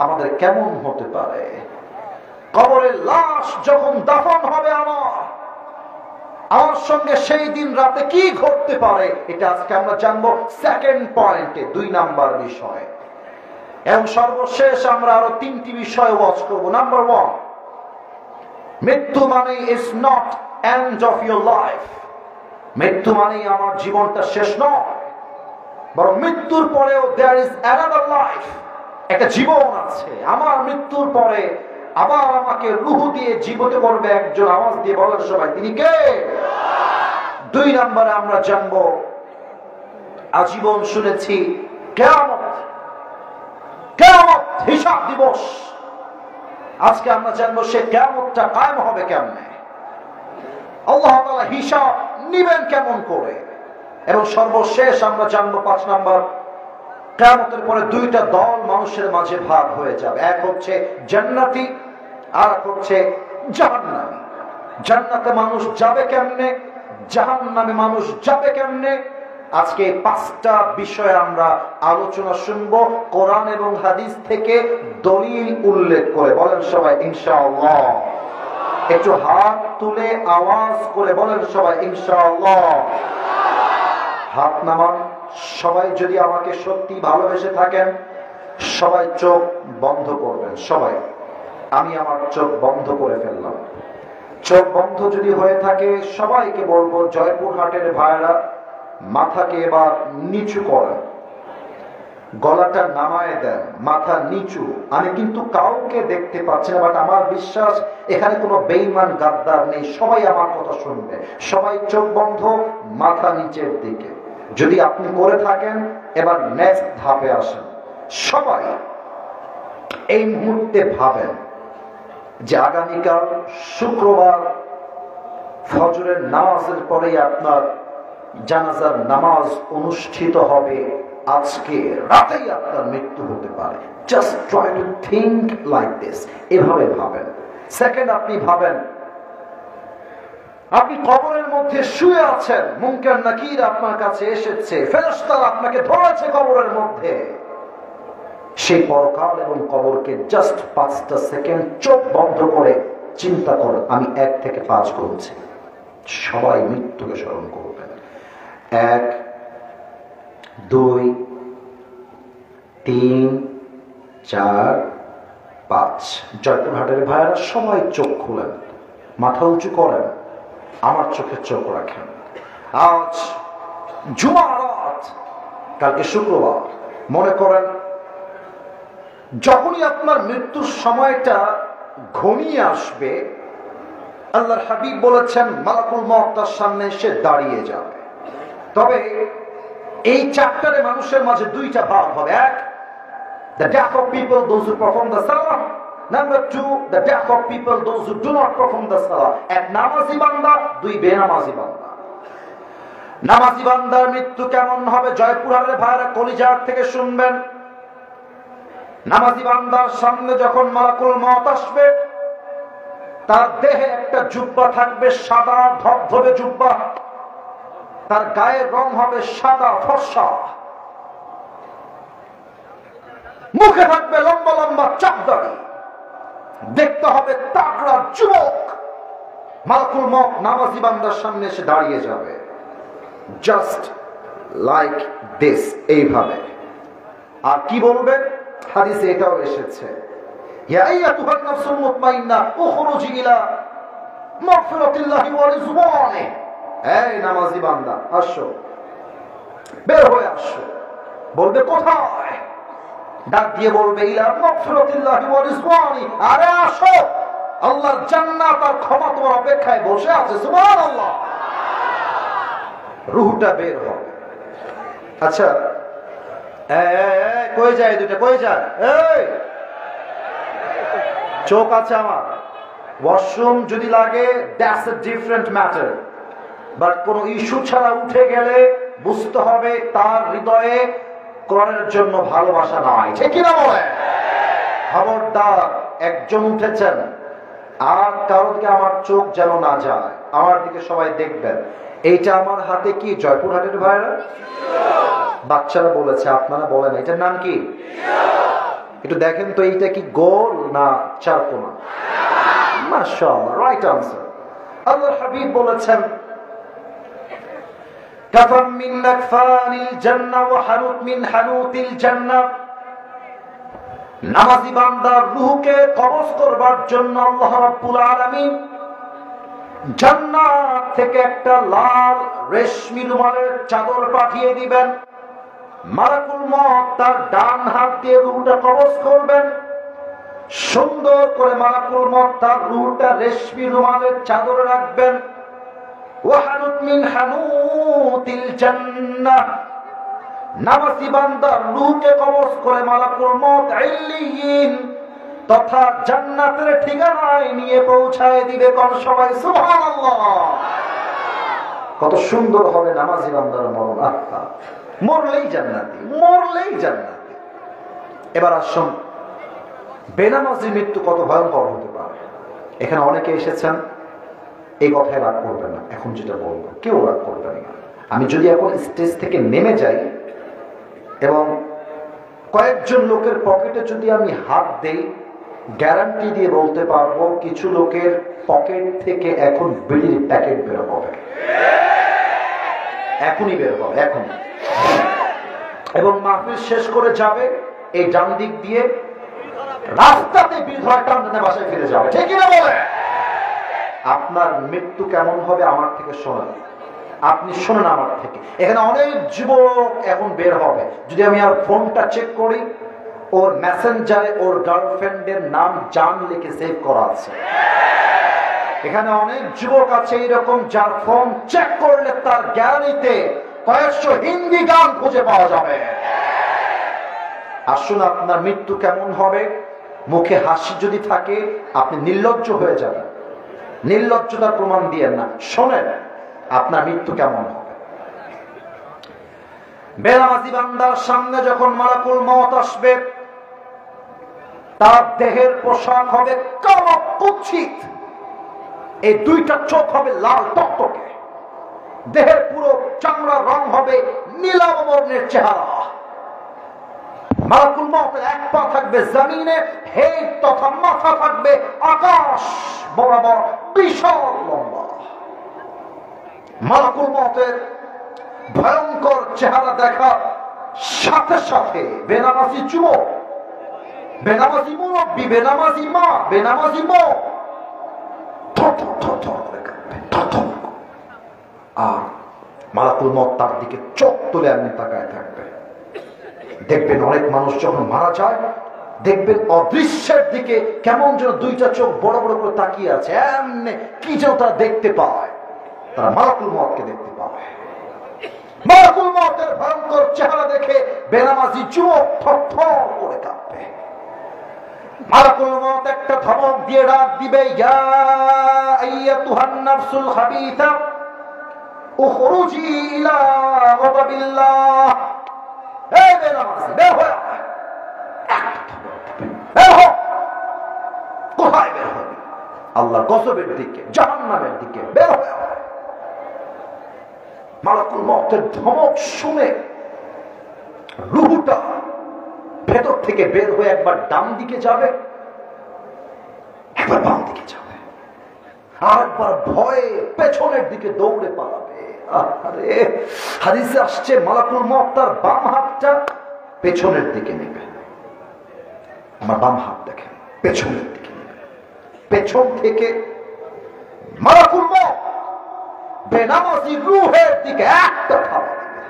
আমাদের কেমন হতে পারে, কবরের লাশ যখন দাফন হবে আমার সঙ্গে সেই দিন রাতে কি ঘটতে পারে, এটা আজকে আমরা জানবো সেকেন্ড পয়েন্টে, 2 নাম্বার বিষয়। এবং সর্বশেষ আমরা আরো 3টি বিষয় ওয়াচ করব। নাম্বার 1, মৃত্যু মানে is not end of your life. মৃত্যু মানে আমার জীবনটা শেষ নয়, বরং মৃত্যুর পরেও দেয়ার ইজ অ্যানাদার লাইফ, একটা জীবন আছে। আমার মৃত্যুর পরে আবার আমাকে রূহ দিয়ে জীবিত করবে একজন, আওয়াজ দিয়ে বলার সবাই তিনি কে? 2 নম্বরে আমরা জানবো আজীবন শুনেছি কিয়ামত, কিয়ামত হিসাব দিবস। আজকে আমরা জানবো সে কিয়ামতটা কায়েম হবে কেমনে, আল্লাহ তাআলা হিসাব নিবেন কেমন করে। এবং সর্বশেষ আমরা জানবো 5 নম্বর, কিয়ামতের পরে 2টা দল মানুষের মাঝে ভাগ হয়ে যাবে। এক হচ্ছে জান্নাতি, আর হচ্ছে জাহান্নামী। জান্নাতে মানুষ যাবে কেমনে, জাহান্নামে মানুষ যাবে কেমনে, আজকে 5টা বিষয়ে আমরা আলোচনা শুনবো কোরআন এবং হাদিস থেকে দলিল উল্লেখ করে। বলেন সবাই ইনশাআল্লাহ। একটু হাত তুলে আওয়াজ করে বলেন সবাই ইনশাআল্লাহ। হাত নামান। সবাই যদি আমাকে সত্যি ভালোবেসে থাকেন সবাই চোখ বন্ধ করবেন। সবাই, আমি আমার চোখ বন্ধ করে ফেললাম। চোখ বন্ধ যদি হয়ে থাকে সবাইকে বলবো জয়পুরহাটের ভাইরা মাথাকে এবার নিচু করেন, গলাটা নামায় দেন, মাথা নিচু। আমি কিন্তু কাউকে দেখতে পাচ্ছি না, বাট আমার বিশ্বাস এখানে কোনো বেঈমান গাদ্দার নেই, সবাই আমার কথা শুনবে। সবাই চোখ বন্ধ, মাথা নিচের দিকে। যদি আপনি করে থাকেন এবার নেক্সট ধাপে আসেন। সবাই এই মুহূর্তে ভাবেন যে আগামীকাল শুক্রবার ফজরের নামাজের পরেই আপনার জানাজার নামাজ অনুষ্ঠিত হবে, আজকে রাতেই আপনার মৃত্যু হতে পারে। Just try to think like this, এভাবে ভাবেন। সেকেন্ড, আপনি ভাবেন আপনি কবরের মধ্যে শুয়ে আছেন, মুনকার নাকির আপনার কাছে এসেছে, ফেরেশতারা আপনাকে ধরেছে কবরের মধ্যে। সেই পরকাল এবং কবরকে জাস্ট 5টা সেকেন্ড চোখ বন্ধ করে চিন্তা করেন। আমি 1 থেকে 5 করছি, সবাই মৃত্যুকে স্মরণ করবেন। 1, 2, 3, 4, 5। জয়পুরহাটের ভাইয়েরা সবাই চোখ খুলেন, মাথা উঁচু করেন, আমার চোখে চোখ রাখেন। আজ জুমার রাত, কালকে শুক্রবার। মনে করেন যখনই আপনার মৃত্যুর সময়টা ঘনিয়ে আসবে, আল্লাহর হাবিব বলেছেন মালাকুল মউত তার সামনে এসে দাঁড়িয়ে যাবে। তবে এই চ্যাপ্টারে মানুষের মাঝে দুইটা ভাগ হবে। এক, the death of people, those who perform the salah. Number two, the death of people, those who do not perform the salah. এক নামাজি বান্দা, দুই বেনামাজি বান্দা। নামাজি বান্দার মৃত্যু কেমন হবে? জয়পুরহাটের ভাইরা কলিজার থেকে শুনবেন। নামাজি বান্দার সামনে যখন মালাকুল মওত আসবে, তার দেহে একটা জুব্বা থাকবে, সাদা ধবধবে জুব্বা। তার গায়ের রং হবে সাদা ফর্সা। মুখে থাকবে লম্বা লম্বা চাপদাড়ি। দেখতে হবে তাগড়া যুবক। মালাকুল মওত নামাজি বান্দার সামনে এসে দাঁড়িয়ে যাবে, জাস্ট লাইক দিস, এইভাবে। আর কি বলবে? হাদিসে এটাও এসেছে, ইয়া আইয়াতুহান নাফসুল মুতমাইন্নাহ উখরুজি ইলা মাগফিরাতিল্লাহি ওয়া রিজওয়ানিহি। এই নামাজি বান্দা, আসো, বের হয়ে আসো। বলবে কোথায়? ডাক দিয়ে বলবে ইলা মাগফিরাতিল্লাহি ওয়া রিজওয়ানিহি। আরে আসো, আল্লাহর জান্নাত আর ক্ষমা তোমার অপেক্ষায় বসে আছে। সুবহানাল্লাহ। রূহটা বের হবে। আচ্ছা, কই যায় দুইটা? কই যায়? এই চোখ আছে আমার, ওয়াশরুম যদি লাগে that's a different matter, but কোন ইস্যু ছাড়া উঠে গেলে বুঝতে হবে তার হৃদয়ে কোরআনের জন্য ভালোবাসা নাই। ঠিক কিনা বলে? খবরদার, একজন উঠেছেন, আর কারোর দিকে আমার চোখ যেন না যায়, আমার দিকে সবাই দেখবেন। এইটা আমার হাতে কি? জয়পুরহাটের ভাইরা, বাচ্চারা বলেছে, আপনারা বলেন এটার নাম কি? একটু দেখেন তো, এইটা কি গোল না চারকোনা? মাশাআল্লাহ, রাইট আনসার। আল্লাহর হাবিব বলেছেন, কাফাম মিন আকফানিল জান্নাহ ওয়া হানুত মিন হানুতিল জান্নাহ। নামাজি বান্দার রূহকে কবজ করবার জন্য আল্লাহ রাব্বুল আলামিন জান্নাত থেকে একটা লাল রেশমি রুমালের চাদর পাঠিয়ে দিবেন। মালাকুল মওত তার ডান হাত দিয়ে রূহটা কবজ করবেন। সুন্দর করে মালাকুল মওত তার রূহটা রেশমি রুমালের চাদরে রাখবেন। ওয়া হানুত মিন হানুতিল জান্নাহ। নামাজি বান্দার রূহকে কবজ করে মালাকুল মওত ইল্লিয়িন তথা জান্নাতের ঠিকানায় নিয়ে পৌঁছায় দিবে। কোন সবাই সুবহানাল্লাহ। কত সুন্দর হবে নামাজি বান্দার মরণ। মরলেই জান্নাতি, মরলেই জান্নাতি। এবার আসুন, বেনামাজির মৃত্যু কত ভয়ঙ্কর হতে পারে। এখানে অনেকে এসেছেন, এই কথায় রাগ করবেন না, এখন যেটা বলবো কেউ রাগ করবেন না। আমি যদি এখন স্টেজ থেকে নেমে যাই এবং কয়েকজন লোকের পকেটে যদি আমি হাত দেই, গ্যারান্টি দিয়ে বলতে পারবো কিছু লোকের পকেট থেকে এখন বিড়ির প্যাকেট বের হবে, এখনই বের হবে, এখন। এবং মাহফিল শেষ করে যাবে এই ডান দিক দিয়ে, রাস্তাতে বিধয় টানতে বাসায় ফিরে যাবে। ঠিক না বলে? আপনার মৃত্যু কেমন হবে আমার থেকে শোনেন, আপনি শোনেন আমার থেকে। এখানে অনেক যুবক এখন বের হবে। যদি আমি আর ফোনটা চেক করি, ওর মেসেঞ্জারে ওর গার্লফ্রেন্ডের নাম জান লিখে সেভ করা আছে। এখানে অনেক যুবক আছে এরকম, যার ফোন চেক করলে তার গ্যালারিতে কয়েকশো হিন্দি গান খুঁজে পাওয়া যাবে। আসুন, আপনার মৃত্যু কেমন হবে? মুখে হাসি যদি থাকে আপনি নির্লজ্জ হয়ে যাবেন, নির্লজ্জতার প্রমাণ দিয়েন না। শোনেন আপনার মৃত্যু কেমন হবে। বেনামাজি বান্দার সামনে যখন মালাকুল মওত আসবে, তার দেহের পোশাক হবে কালো কুৎসিত, এই দুইটা চোখ হবে লাল টকটকে, দেহের পুরো চামড়ার রং হবে নীলাভ বর্ণের চেহারা। মালাকুল মওতের এক পা থাকবে জমিনে, হেড তথা মাথা থাকবে আকাশ বরাবর, বিশাল লম্বা। মালাকুল মওতের ভয়ঙ্কর চেহারা দেখা সাথে সাথে বেনামাজি যুবক, বেনামাজি মুরব্বী, বেনামাজি মা, বেনামাজি বউ আর মালাকুল মওত তার দিকে চোখ তুলে এমনি তাকায় থাকবে। দেখবেন অনেক মানুষ যখন মারা যায়, দেখবেন অদৃশ্যের দিকে কেমন যেন দুইটা চোখ বড় বড় করে তাকিয়ে আছে, এমনি কি যেন তারা দেখতে পায়, তারা মালাকুল মওতকে দেখতে পায়। মালাকুল মওতের ভয়ঙ্কর চেহারা দেখে বেনামাজি যুবক থরথর করে কাঁপবে। মালাকুল মউত একটা ধমক দিয়ে ডাক দিবে, ইয়া আইয়াতুহান নাফসুল খাবিথা উখরুজি ইলা গাদাবিল্লাহ। এই বেনামাজি বের হও, বের হও। কোথায় বের হবে? আল্লাহর গজবের দিকে, জাহান্নামের দিকে বের হও। মালাকুল মউতের ধমক শুনে রূহটা ভেতর থেকে বের হয়ে একবার ডান দিকে যাবে, একবার বাম দিকে যাবে, আর একবার ভয়ে পেছনের দিকে দৌড়ে পালাবে। আরে হাদিসে আসছে মালাকুল মউত তার বাম হাতটা পেছনের দিকে নেবে। আমার বাম হাত দেখেন, পেছনের দিকে নেবে। পেছন থেকে মালাকুল মউত বেনামাজি রূহের দিকে একটা থাবা দিবে।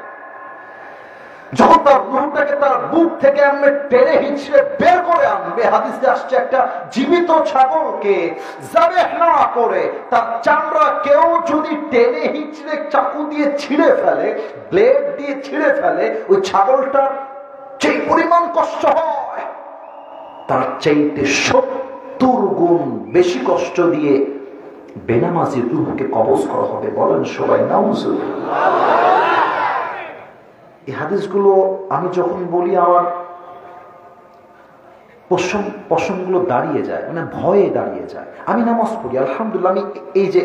যখন তার রূহটাকে তার বুক থেকে আমি টেনে হিঁচড়ে বের করে আনবে, হাদিসে আসছে একটা জীবিত ছাগলকে যাবেহ না করে তার চামড়া কেউ যদি টেনে হিঁচড়ে চাকু দিয়ে ছিঁড়ে ফেলে, ব্লেড দিয়ে ছিঁড়ে ফেলে, ওই ছাগলটার যে পরিমাণ কষ্ট হয় তার চাইতে 70 গুণ বেশি কষ্ট দিয়ে বেনামাজির রূহকে কবজ করা হবে। বলেন সবাই নাউজুবিল্লাহ। এই হাদিসগুলো আমি যখন বলি আমার পশমগুলো দাঁড়িয়ে যায়, মানে ভয়ে দাঁড়িয়ে যায়। আমি নামাজ পড়ি আলহামদুলিল্লাহ। আমি এই যে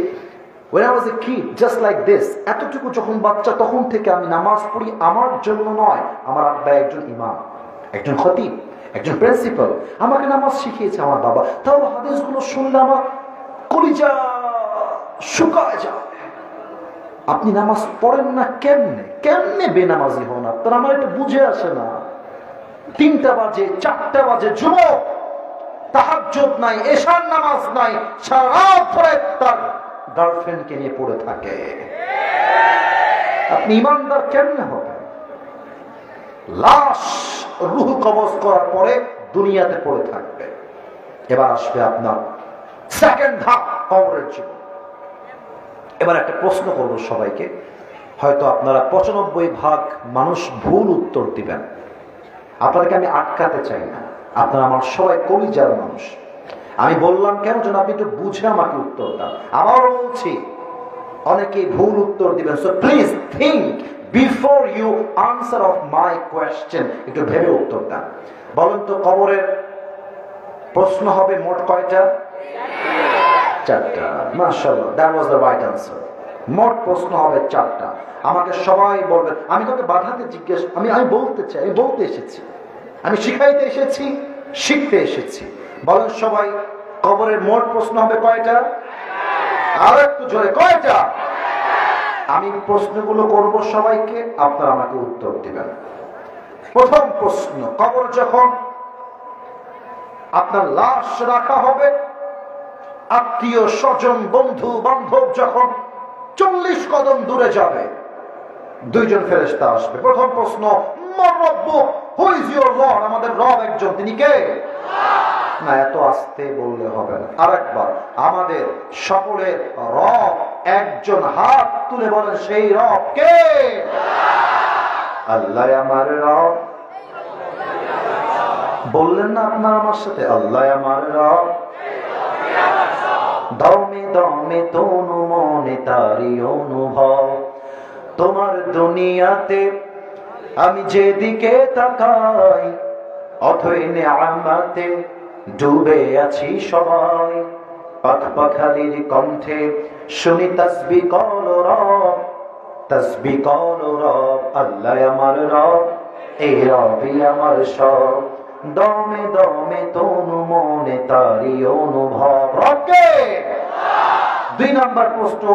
when I was a kid just like this, এতটুকু যখন বাচ্চা তখন থেকে আমি নামাজ পড়ি আমার জন্য নয়। আমার আব্বা একজন ইমাম, একজন খতিব, একজন প্রিন্সিপাল, আমাকে নামাজ শিখিয়েছে আমার বাবা। তাও হাদিসগুলো শুনলে আমার কলিজা শুকায় যায়। আপনি নামাজ পড়েন না কেমনে? কেমনে বেনামাজি হন আপনার? আমার এটা বুঝে আসে না। 3টা বাজে, 4টা বাজে, যুবক তাহাজ্জুদ নাই, এশার নামাজ নাই, সারা রাত ধরে তার গার্লফ্রেন্ডকে নিয়ে পড়ে থাকে। আপনি ইমানদার কেমনে হবেন? লাশ রূহ কবজ করার পরে দুনিয়াতে পড়ে থাকবে। এবার আসবে আপনার সেকেন্ড ধাপ, কবরের জীবন। এবার একটা প্রশ্ন করবো সবাইকে, হয়তো আপনারা 95% মানুষ ভুল উত্তর দিবেন। আপনাদেরকে আমি আটকাতে চাই না, আপনারা আমার সবাই কলিজার মানুষ। আমি বললাম কেন যেন আপনি একটু বুঝে আমাকে উত্তর দেন। আবারও বলছি, অনেকে ভুল উত্তর দিবেন, so please think before you answer of my question. একটু ভেবে উত্তর দেন। বলেন তো কবরের প্রশ্ন হবে মোট কয়টা? 4টা। মাশাআল্লাহ, that was the right answer. মোট প্রশ্ন হবে 4টা। আমাকে সবাই বলবেন, আমি তোকে বাধাতে জিজ্ঞেস, আমি বলতে চাই, আমি বলতে এসেছি, আমি শিখাইতে এসেছি, শিখতে এসেছি। বলেন সবাই, কবরের মোট প্রশ্ন হবে কয়টা? আর একটু জোরে, কয়টা? আমি প্রশ্নগুলো করব সবাইকে, আপনারা আমাকে উত্তর দিবেন। প্রথম প্রশ্ন, কবর যখন আপনার লাশ রাখা হবে, আত্মীয় স্বজন বন্ধু বান্ধব যখন 40 কদম দূরে যাবে, 2জন ফেরেশতা আসবে। প্রথম প্রশ্ন, মান রাব্বুক, হু ইজ ইওর লর্ড? আমাদের রব একজন, তিনি কে? না, এত আস্তে বললে হবে না, আরেকবার। আমাদের সকলের রব একজন, হাত তুলে বলেন সেই রব কে? আল্লাহ আমার রব। বললেন না আপনার আমার সাথে, আল্লাহ আমার রব। দমে দমে তনু মনে তারি অনুভব, তোমার দুনিয়াতে আমি যেদিকে তাকাই, অথই নিয়ামতে ডুবে আছি সবাই। পাখপাখালির কণ্ঠে শুনি তাসবিহ কল রব, তাসবিহ কল রব। আল্লাহ আমার রব, এই রবই আমার সব। দমে দমে তনু মনে তারি অনুভব, রবকে। 2 নম্বর প্রশ্ন,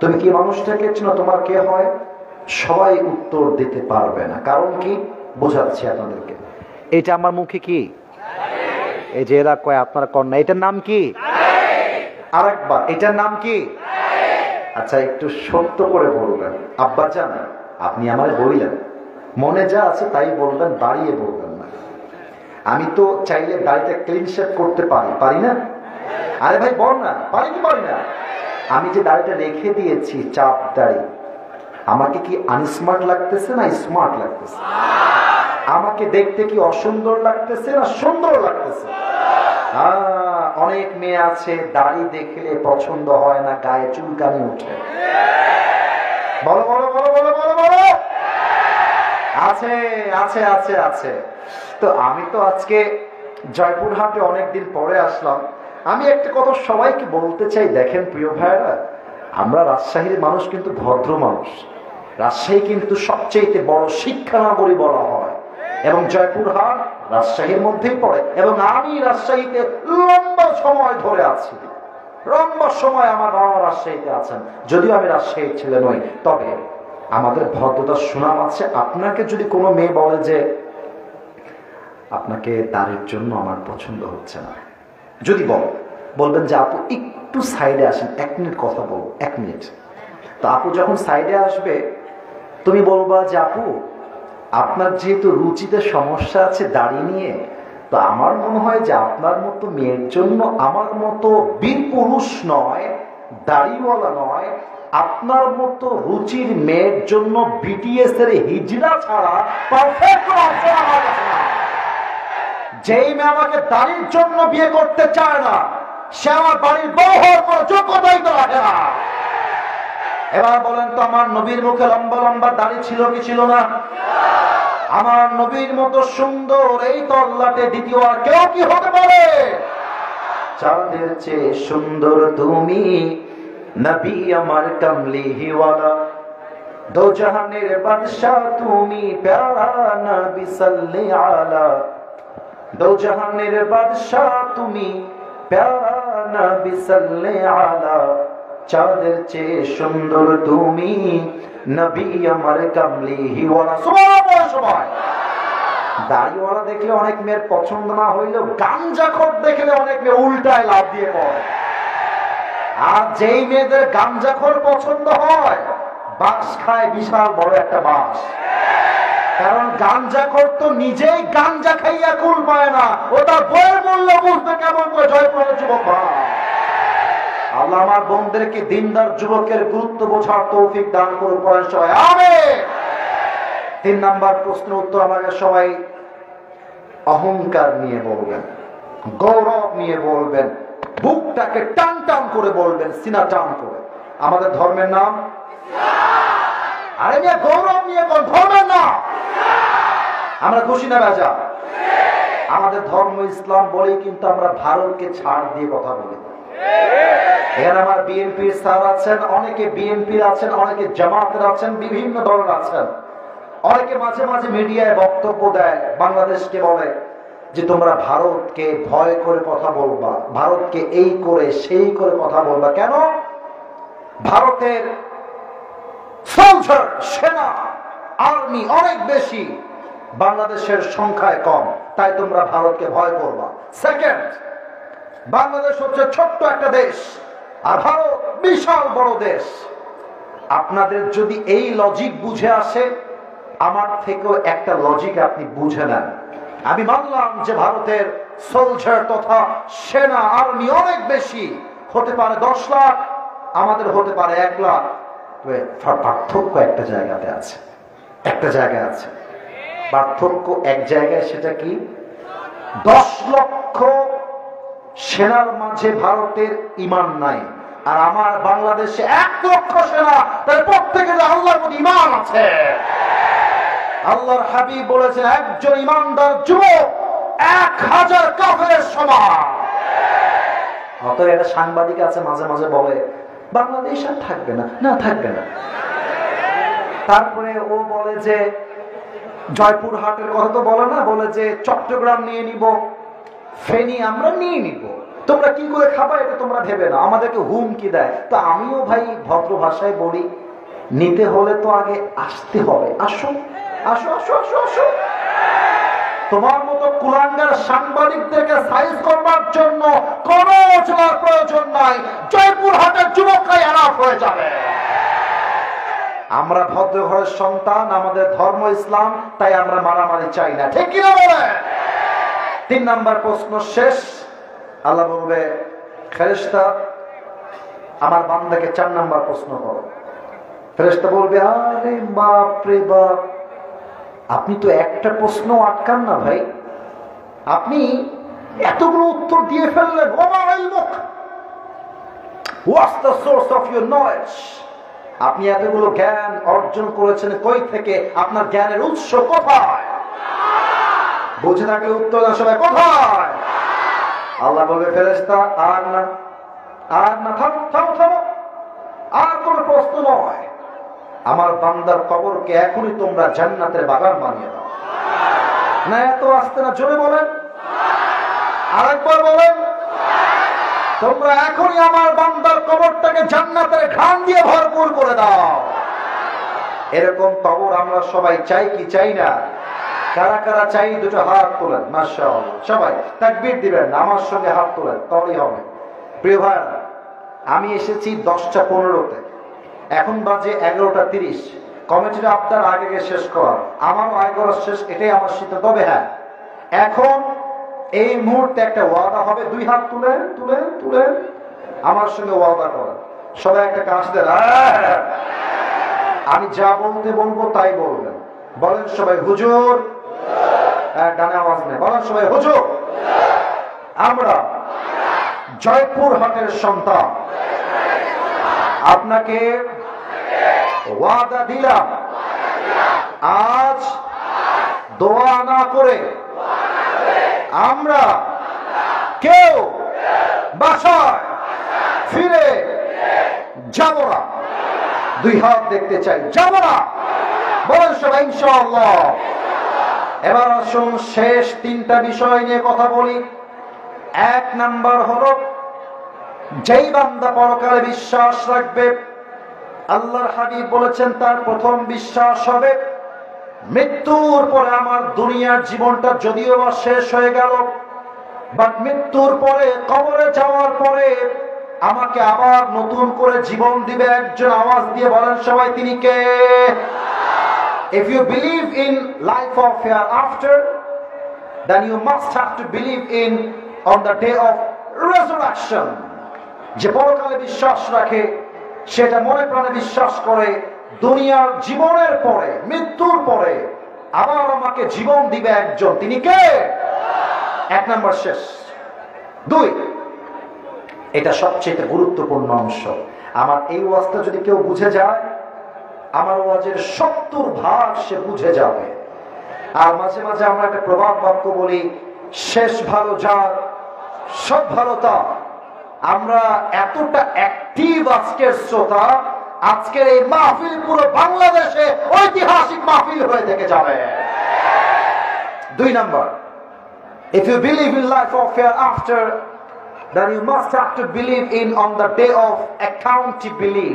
তুমি কি মানুষটাকে চেনো? তোমার কে হয়? সবাই উত্তর দিতে পারবে না। কারণ কি? বোঝাচ্ছি আপনাদেরকে। এটা আমার মুখে কি? এই যে এরা কয় আপনারা কন্যা, এটার নাম কি? আরেকবার, এটার নাম কি? আচ্ছা, একটু সত্য করে বলবেন। আব্বা জান, আপনি আমায় বললেন, মনে যা আছে তাই বলবেন, বাড়িয়ে বলবেন না। আমি তো চাইলে দাড়িটা ক্লিন শেভ করতে পারি, পারি না? আরে ভাই বল না, পারি কি পারি না? আমি যে দাড়িটা রেখে দিয়েছি চাপ দাড়ি, আমাকে কি আনস্মার্ট লাগতেছে না স্মার্ট লাগতেছে? আমাকে দেখতে কি অসুন্দর লাগতেছে না সুন্দর লাগতেছে? অনেক মেয়ে আছে দাড়ি দেখলে পছন্দ হয় না, গায়ে চুলকানি উঠে। বলো বলো বলো বলো বলো বলো। আছে আছে আছে আছে। তো আমি তো আজকে জয়পুরহাটে অনেকদিন পরে আসলাম। আমি একটা কথা সবাইকে বলতে চাই, দেখেন প্রিয় ভাইরা, আমরা রাজশাহীর মানুষ কিন্তু ভদ্র মানুষ। রাজশাহী কিন্তু সবচেয়ে বড় শিক্ষা নগরী বলা হয়, এবং জয়পুরহাট রাজশাহীর মধ্যেই পড়ে। এবং আমি রাজশাহীতে লম্বা সময় ধরে আছি, লম্বা সময় আমার বাবা রাজশাহীতে আছেন, যদিও আমি রাজশাহীর ছেলে নই, তবে আমাদের ভদ্রতার সুনাম আছে। আপনাকে যদি কোনো মেয়ে বলে যে আপনাকে দাড়ির জন্য আমার পছন্দ হচ্ছে না, যদি বলবেন যে আপু একটু সাইডে আসেন, 1 মিনিট কথা বলবো, 1 মিনিট। তো আপু যখন সাইডে আসবে তুমি বলবা যে আপু আপনার যেহেতু রুচিতে সমস্যা আছে দাড়ি নিয়ে, তো আমার মনে হয় যে আপনার মতো মেয়ের জন্য আমার মতো বীর পুরুষ নয়, দাড়িওয়ালা নয়, আপনার মতো রুচির মেয়ের জন্য বিটিএস এর হিজড়া ছাড়া পারফেক্ট অপশন আমার কাছে না। যেই মেয়ে আমাকে দাড়ির জন্য বিয়ে করতে চায় না, সে আমার বাড়ির বউ হওয়ার কোনো যোগ্যতাই তো রাখে না। এবার বলেন তো, আমার নবীর মুখে লম্বা লম্বা দাড়ি ছিল কি ছিল না? আমার নবীর মতো সুন্দর এই তল্লাটে দ্বিতীয় আর কেউ কি হতে পারে? চাঁদের চেয়ে সুন্দর তুমি, নবী আমার কামলিওয়ালা, দো জাহানের বাদশা তুমি, প্যারা নবী সাল্লি আলা, দো জাহানের বাদশা তুমি, প্যারা নবী সাল্লি আলা, চাঁদের চেয়ে সুন্দর তুমি, নবী আমার কামলিওয়ালা। সময় দাড়িওয়ালা দেখলে অনেক মেয়ের পছন্দ না হইলেও গাঞ্জাখোর দেখলে অনেক মেয়ে উল্টায় লাভ দিয়ে পড়ে। আর যেই মেয়েদের গাঞ্জাখোর পছন্দ হয়, বাঁশ খায় বিশাল বড় একটা বাঁশ। কারণ গাঞ্জাখোর তো নিজেই গাঞ্জা খাইয়া কুল পায় না, ও তার বইয়ের মূল্য বুঝবে কেমন করে? জয়পুরের যুবক ভাই, আল্লাহ আমার বোনদেরকে দিনদার যুবকের গুরুত্ব বোঝার তৌফিক দান করুন, পড়েন সবাই আমিন। 3 নাম্বার প্রশ্নের উত্তর আমাকে সবাই অহংকার নিয়ে বলবেন, গৌরব নিয়ে বলবেন, বুকটাকে টান টান করে বলবেন, সিনা টান করে। আমাদের ধর্মের নাম আরে নিয়ে গৌরব নিয়ে কোন ধর্মের নাম? আমরা খুশি না বেজা? আমাদের ধর্ম ইসলাম বলেই কিন্তু আমরা ভারতকে ছাড় দিয়ে কথা বলি। এখানে আমার বিএনপির স্যার আছেন, অনেকে বিএনপির আছেন, অনেকে জামাতের আছেন, বিভিন্ন দলের আছেন। অনেকে মাঝে মাঝে মিডিয়ায় বক্তব্য দেয়, বাংলাদেশকে বলে যে তোমরা ভারতকে ভয় করে কথা বলবা, ভারতকে এই করে সেই করে কথা বলবা। কেন? ভারতের সোলজার, সেনা, আর্মি অনেক বেশি, বাংলাদেশের সংখ্যায় কম, তাই তোমরা ভারতকে ভয় করবা। সেকেন্ড, বাংলাদেশ হচ্ছে ছোট্ট একটা দেশ, আর ভারত বিশাল বড় দেশ। আপনাদের যদি এই লজিক বুঝে আসে, আমার থেকেও একটা লজিক আপনি বুঝে নেন। আমি মানলাম যে ভারতের সোলজার তথা সেনা, আর্মি অনেক বেশি, হতে পারে 10 লাখ, আমাদের হতে পারে 1 লাখ। পার্থক্য একটা জায়গাতে আছে, একটা জায়গায় আছে পার্থক্য, এক জায়গায়। সেটা কি? 10 লক্ষ সেনার মাঝে ভারতের ঈমান নাই, আর আমার বাংলাদেশে 1 লক্ষ সেনা, তাই প্রত্যেকের আল্লাহর প্রতি ঈমান আছে। আল্লাহর হাবিব বলেছেন, একজন ঈমানদার যুবক 1000 কাফেরের সমান। অতএব একটা সাংবাদিক আছে মাঝে মাঝে বলে বাংলাদেশ আর থাকবে না, না থাকবে না। তারপরে ও বলে যে জয়পুরহাটের কথা তো বলে না, বলে যে চট্টগ্রাম নিয়ে নিব, ফেনী আমরা নিয়ে নিব, তোমরা কি করে খাবা এটা তোমরা ভেবে না, আমাদেরকে হুমকি দেয়। তো আমিও ভাই ভদ্র ভাষায় বলি, নিতে হলে তো আগে আসতে হবে। আসো আসো আসো আসো আসো। তোমার মতো কুলাঙ্গার সাংবাদিকদেরকে সাইজ করবার জন্য কোনো চলার প্রয়োজন নাই, জয়পুরহাটের যুবকরাই এনাফ হয়ে যাবে। আমরা ভদ্র ঘরের সন্তান, আমাদের ধর্ম ইসলাম, তাই আমরা মারামারি চাই না, ঠিক কিনা বলে? 3 নাম্বার প্রশ্ন শেষ। আল্লাহ বলবে, ফেরেশতা আমার বান্দাকে 4 নাম্বার প্রশ্ন করো। ফেরেশতা বলবে, আরে বাপ রে বাপ, আপনি তো একটা প্রশ্ন আটকান না ভাই, আপনি এতগুলো উত্তর দিয়ে ফেললেন। ওমা ইলমুক, what's the source of your knowledge? আপনি এতগুলো জ্ঞান অর্জন করেছেন কই থেকে? আপনার জ্ঞানের উৎস কোথায়? বুঝে থাকলে উত্তর দেন সবাই, কোথায়? আল্লাহ বলবে, ফেরেশতা আর না, আর না, থামো থামো থামো, আর কোন প্রশ্ন নয়। আমার বান্দার কবরকে এখনই তোমরা জান্নাতের বাগান বানিয়ে দাও। না এত আসতে না, জোরে বলেন, আরেকবার বলেন। তোমরা এখনই আমার বান্দার কবরটাকে জান্নাতের ঘ্রাণ দিয়ে ভরপুর করে দাও। এরকম কবর আমরা সবাই চাই কি চাই না? কারা কারা চাই দুটো হাত তোলেন। মাশাআল্লাহ, সবাই তাকবীর দিবেন, আমার সঙ্গে হাত তোলেন, তবেই হবে। প্রিয় ভাইরা, আমি এসেছি 10টা 15-তে, এখন বাজে 11টা 30। কমিটির আপনার আগে শেষ করা, আমারও আগে করা শেষ, এটাই আমার সিদ্ধান্ত। তবে হ্যাঁ, এখন এই মুহূর্তে একটা ওয়াদা হবে। 2 হাত তুলেন তুলেন তুলেন, আমার সঙ্গে ওয়াদা করেন। সবাই একটা কাজ দেন, আমি যা বলতে বলবো তাই বলবেন। বলেন সবাই, হুজুর। ডানে আওয়াজ নেই, বলেন সবাই, হুজুর। আমরা জয়পুর হাটের সন্তান, আপনাকে ওয়াদা দিলাম, আজ দোয়া না করে আমরা কেউ বাসায় ফিরে যাব না। 2 হাত দেখতে চাই, যাব না। বলেন সবাই ইনশাআল্লাহ। এবার আসুন শেষ 3টা বিষয় নিয়ে কথা বলি। 1 নাম্বার হলো, যেই বান্দা পরকালে বিশ্বাস রাখবে, আল্লাহর হাবিব বলেছেন তার প্রথম বিশ্বাস হবে, মৃত্যুর পরে আমার দুনিয়ার জীবনটা যদিও বা শেষ হয়ে গেল, বাট মৃত্যুর পরে, কবরে যাওয়ার পরে আমাকে আবার নতুন করে জীবন দিবে একজন। আওয়াজ দিয়ে বলেন সবাই, তিনি কে? If you believe in life of hereafter, then you must have to believe in on the day of resurrection. যে পরকালে বিশ্বাস রাখে, সেটা মনে প্রাণে বিশ্বাস করে দুনিয়ার জীবনের পরে, মৃত্যুর পরে আবার আমাকে জীবন দিবে একজন, তিনি কে? 1 নাম্বার শেষ। 2, এটা সবচেয়ে গুরুত্বপূর্ণ অংশ। আমার এই ওয়াজটা যদি কেউ বুঝে যায়, আমার ওয়াজের 70% সে বুঝে যাবে। আর মাঝে মাঝে আমরা একটা প্রবাদ বাক্য বলি, শেষ ভালো যার সব ভালো তার। আমরা এতটা অ্যাক্টিভ আজকের শ্রোতা, আজকের এই মাহফিল পুরো বাংলাদেশে ঐতিহাসিক মাহফিল হয়ে থেকে যাবে। 2 number, if you believe in life of hereafter, then you must have to believe in on the day of accountability.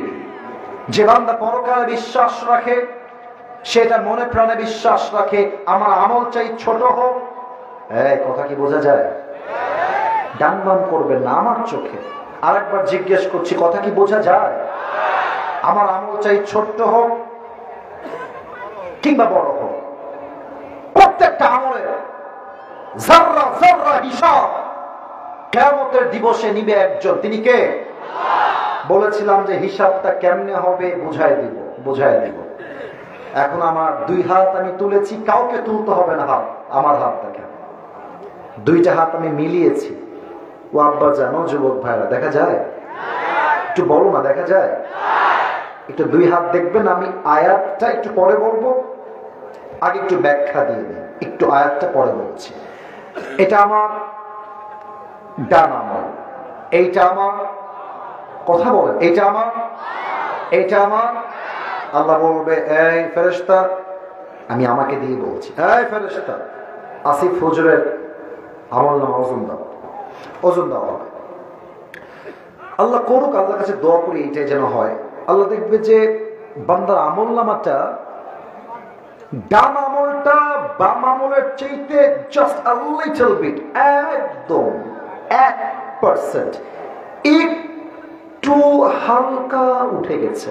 যে বান্দা পরকালে বিশ্বাস রাখে, সেটা মনে প্রাণে বিশ্বাস রাখে, আমার আমল চাই ছোট হোক। কথা কি বোঝা যায়? ডান বাম করবেন না আমার চোখে। আরেকবার জিজ্ঞেস করছি, কথা কি বোঝা যায়? আমার আমল চাই ছোট্ট হোক কিংবা বড় হোক, প্রত্যেকটা আমলের যাররা যাররা হিসাব কিয়ামতের দিবসে নিবে একজন, তিনি কে? বলেছিলাম যে হিসাবটা কেমনে হবে বুঝাই দিব। এখন আমার 2 হাত আমি তুলেছি, কাউকে তুলতে হবে না হাত, আমার হাতটাকে 2টা হাত আমি মিলিয়েছি। ও আব্বা জানো, যুবক ভাইরা, দেখা যায়? একটু বলো না, দেখা যায়? একটু 2 হাত দেখবেন। আমি আয়াতটা একটু পরে বলবো, আগে একটু ব্যাখ্যা দিয়ে দিই, একটু আয়াতটা পরে বলছি। এটা আমার ডান আমল, এইটা আমার, কথা বলে, এইটা আমার, এইটা আমার। আল্লাহ বলবে, এই ফেরেশতা, আমি আমাকে দিয়ে বলছি, এই ফেরেশতা, আসিফ হুজুরের আমল নামা ওজন দেওয়া হবে। আল্লাহ করুক, আল্লাহর কাছে দোয়া করি এইটাই যেন হয়। আল্লাহ দেখবে যে বান্দার আমল নামাটা, ডান আমলটা বাম আমলের চাইতে জাস্ট আ লিটল বিট, একদম 1% একটু হালকা উঠে গেছে।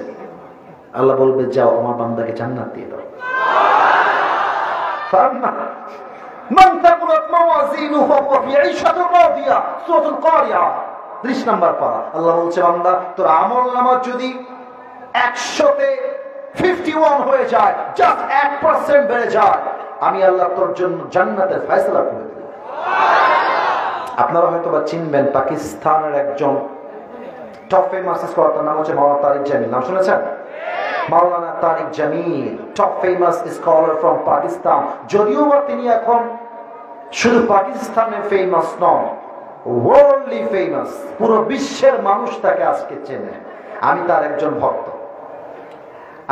আল্লাহ বলবে, যাও আমার বান্দাকে জান্নাত দিয়ে দাও। মান তাকুলাত মাওয়াজিনুহু ফাহুয়া ফি ঈশাতিন রাদিয়া, সূরাতুল কারিয়া। 30 নম্বর পারা। আল্লাহ বলছে, বান্দা তোর আমল নামা যদি 100-তে 51 হয়ে যায়, জাস্ট 1% বেড়ে যায়, আমি আল্লাহ তোর জন্য জান্নাতের ফয়সালা করে দেব। আপনারা হয়তো বা চিনবেন, পাকিস্তানের একজন টপ ফেমাস স্কলার, নাম হচ্ছে মাওলানা তারিক জামিল। নাম শুনেছেন? Maulana Tariq Jamil, top famous scholar from Pakistan. যদিও বা তিনি এখন শুধু পাকিস্তানে ফেমাস নন, ওয়ার্ল্ডলি ফেমাস, পুরো বিশ্বের মানুষ তাকে আজকে চেনে। আমি তার একজন ভক্ত,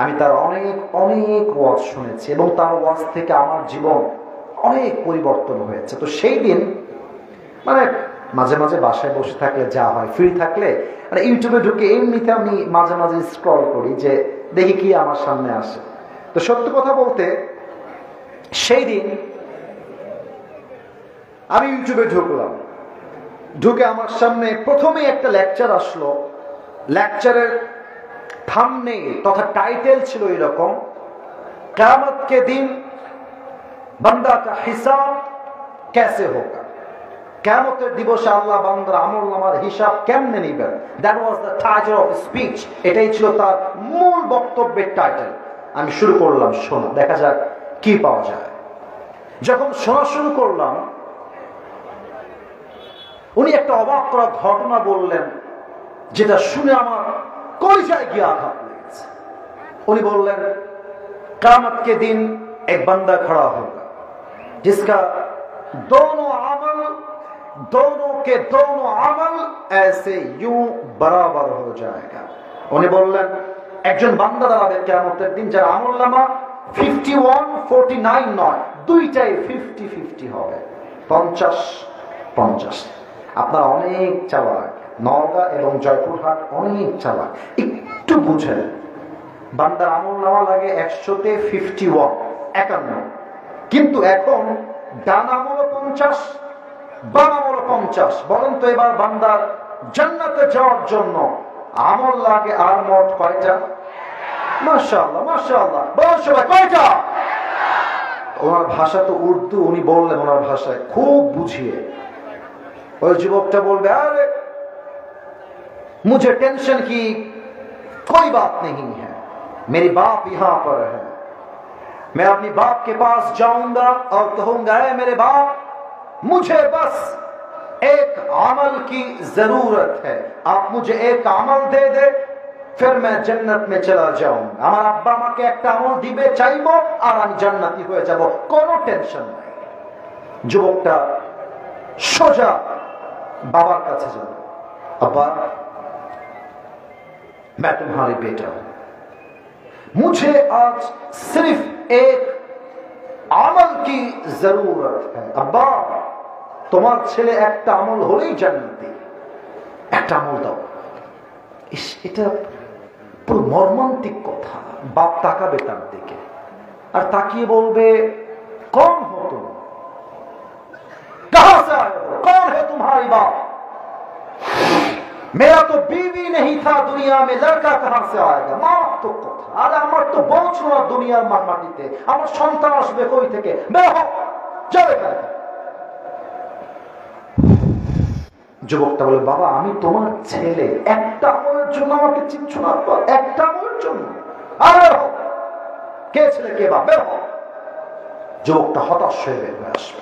আমি তার অনেক অনেক ওয়াজ শুনেছি এবং তার ওয়াজ থেকে আমার জীবন অনেক পরিবর্তন হয়েছে। তো সেই দিন মানে মাঝে মাঝে বাসায় বসে থাকলে যা হয়, ফ্রি থাকলে মানে ইউটিউবে ঢুকে এমনিতে আমি মাঝে মাঝে স্ক্রল করি যে দেখি কি আমার সামনে আসে। তো সত্য কথা বলতে সেই দিন আমি ইউটিউবে ঢুকলাম, ঢুকে আমার সামনে প্রথমে একটা লেকচার আসলো। লেকচারের থাম্বনেইল তথা টাইটেল ছিল এরকম, কিয়ামত কে দিন বান্দা কা হিসাব कैसे होगा। কিয়ামতের দিবসে আল্লাহ বান্দার আমলনামার হিসাব কেমনে নেবেন। That was the title of speech. এটাই ছিল তার মূল বক্তব্যের টাইটেল। আমি শুরু করলাম শোনা, দেখা যাক কি পাওয়া যায়। যখন শোনা শুরু করলাম, উনি একটা অবাক করা ঘটনা বললেন, যেটা শুনে আমার কলিজায় গিয়ে আঘাত লেগেছে। উনি বললেন, কিয়াमत के दिन एक बंदा खड़ा होगा जिसका दोनों के दोनों अमल ऐसे यूं बराबर हो जाएगा। उन्हें बोललेन একজন বান্দা দাঁড়াবে কিয়ামতের দিন যার আমলনামা 51-49 নয়, দুইটাই 50-50 হবে, 50-50। আপনারা অনেক চালাক, নওগাঁ এবং জয়পুরহাট অনেক চালাক, একটু বুঝেন। বান্দার আমলনামা লাগে 100-তে 51, কিন্তু এখন ডান আমলও 50, বাম আমলও 50। বলেন তো এবার বান্দার জান্নাতে যাওয়ার জন্য আমল লাগে আর মোট কয়টা? মাশাআল্লাহ মাশাআল্লাহ, বলেন সবাই কয়টা? ওনার ভাষা তো উর্দু, উনি বললেন ওনার ভাষায় খুব বুঝিয়ে। ওই যুবকটা বলবে, আরে मुझे टेंशन की कोई बात नहीं है, मेरी बाप यहां पर है, मैं अपनी बाप के पास जाऊंगा और कहूंगा, ऐ मेरे बाप, मुझे बस एक अमल की जरूरत है, आप मुझे एक अमल दे दे, फिर मैं जन्नत में चला जाऊंगा। আমার আব্বা আমাকে একটা আমল দিবে, চাইবো, আর আমি জান্নাতি হয়ে যাব, কোনো টেনশন নাই। যুবকটা সোজা বাবার কাছে যাবে, আব্বা मैं तुम्हारी बेटा हूं, मुझे आज सिर्फ एक আমল की जरूरत है। আব্বা তোমার ছেলে একটা আমল হলেই জান্নাতি, একটা আমল দাও। এটা পুরো মর্মান্তিক কথা। বাপ তাকাবে তার দিকে আর তাকিয়ে বলবে, कौन हो तुम, कहां से आए हो, कौन है तुम्हारी बाप, मेरा तो बीवी नहीं था दुनिया में, लड़का कहां से आएगा। মা তো কথা, আরে আমার তো বউ ছিল না দুনিয়ার মাটিতে, আমার সন্তান আসবে কই থেকে, বের হও, যাও এখান থেকে। যুবকটা বলে, বাবা আমি তোমার ছেলে, একটা আমলের জন্য আমাকে চিনছো না, একটা আমলের জন্য, আরে কে ছেলে কে বাপ, বের হও। যুবকটা হতাশ হয়ে বের হয়ে আসবে,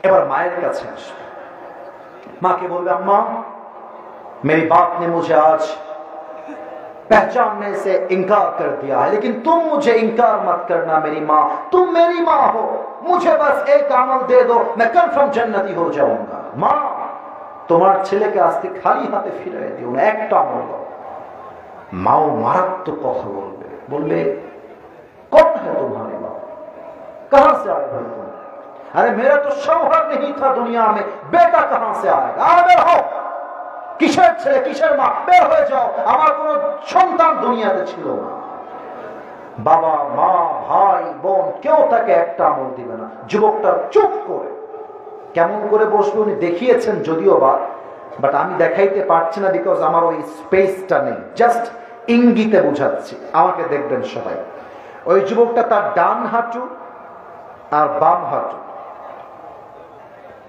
এবার মায়ের কাছে আসবে, মাকে বলবে, আম্মা मेरी बाप ने मुझे आज पहचानने से इनकार कर दिया है, लेकिन तुम मुझे इनकार मत करना मेरी माँ, तुम मेरी माँ हो, मुझे बस एक अमल दे दो, मैं कन्फर्म जन्नती हो जाऊंगा। माँ তোমার ছেলেকে আজকে খালি হাতে ফিরিয়ে দিও না, একটা আমল দাও। মাও মারাত্মক কথা বলবে, বলবে, कौन है तुम्हारी माँ, कहां से आए हो तुम, अरे मेरा तो शौहर नहीं था दुनिया में, बेटा कहां से आएगा, बेर हो, কিসের ছেলে কিসের মা, বের হয়ে যাও, আমার কোন সন্তান দুনিয়াতে ছিল না। বাবা মা ভাই বোন কেউ তাকে একটা আমল দিবে না। যুবকটা চুপ করে কেমন করে বসবে উনি দেখিয়েছেন যদিও বা, বাট আমি দেখাইতে পারছি না, বিকজ আমার ওই স্পেসটা নেই, জাস্ট ইঙ্গিতে বুঝাচ্ছি, আমাকে দেখবেন সবাই। ওই যুবকটা তার ডান হাঁটু আর বাম হাঁটু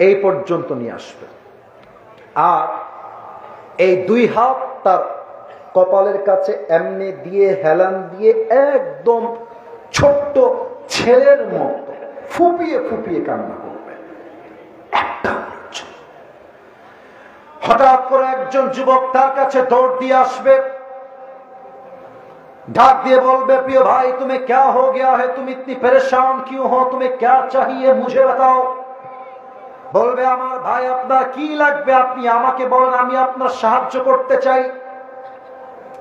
এই পর্যন্ত নিয়ে আসবে, আর এই দুই হাত তার কপালের কাছে এমনি দিয়ে হেলান দিয়ে একদম ছোট্ট ছেলের মতো ফুপিয়ে ফুপিয়ে কান্না করবে। হঠাৎ করে একজন যুবক তার কাছে দৌড় দিয়ে আসবে, डाक दिए बोलबे प्रिय भाई तुम्हें क्या हो गया है, तुम इतनी परेशान क्यों हो, तुम्हें क्या चाहिए मुझे बताओ। बोलबे আমার ভাই আপনার কি লাগবে আপনি আমাকে বলেন, আমি আপনার সাহায্য করতে চাই।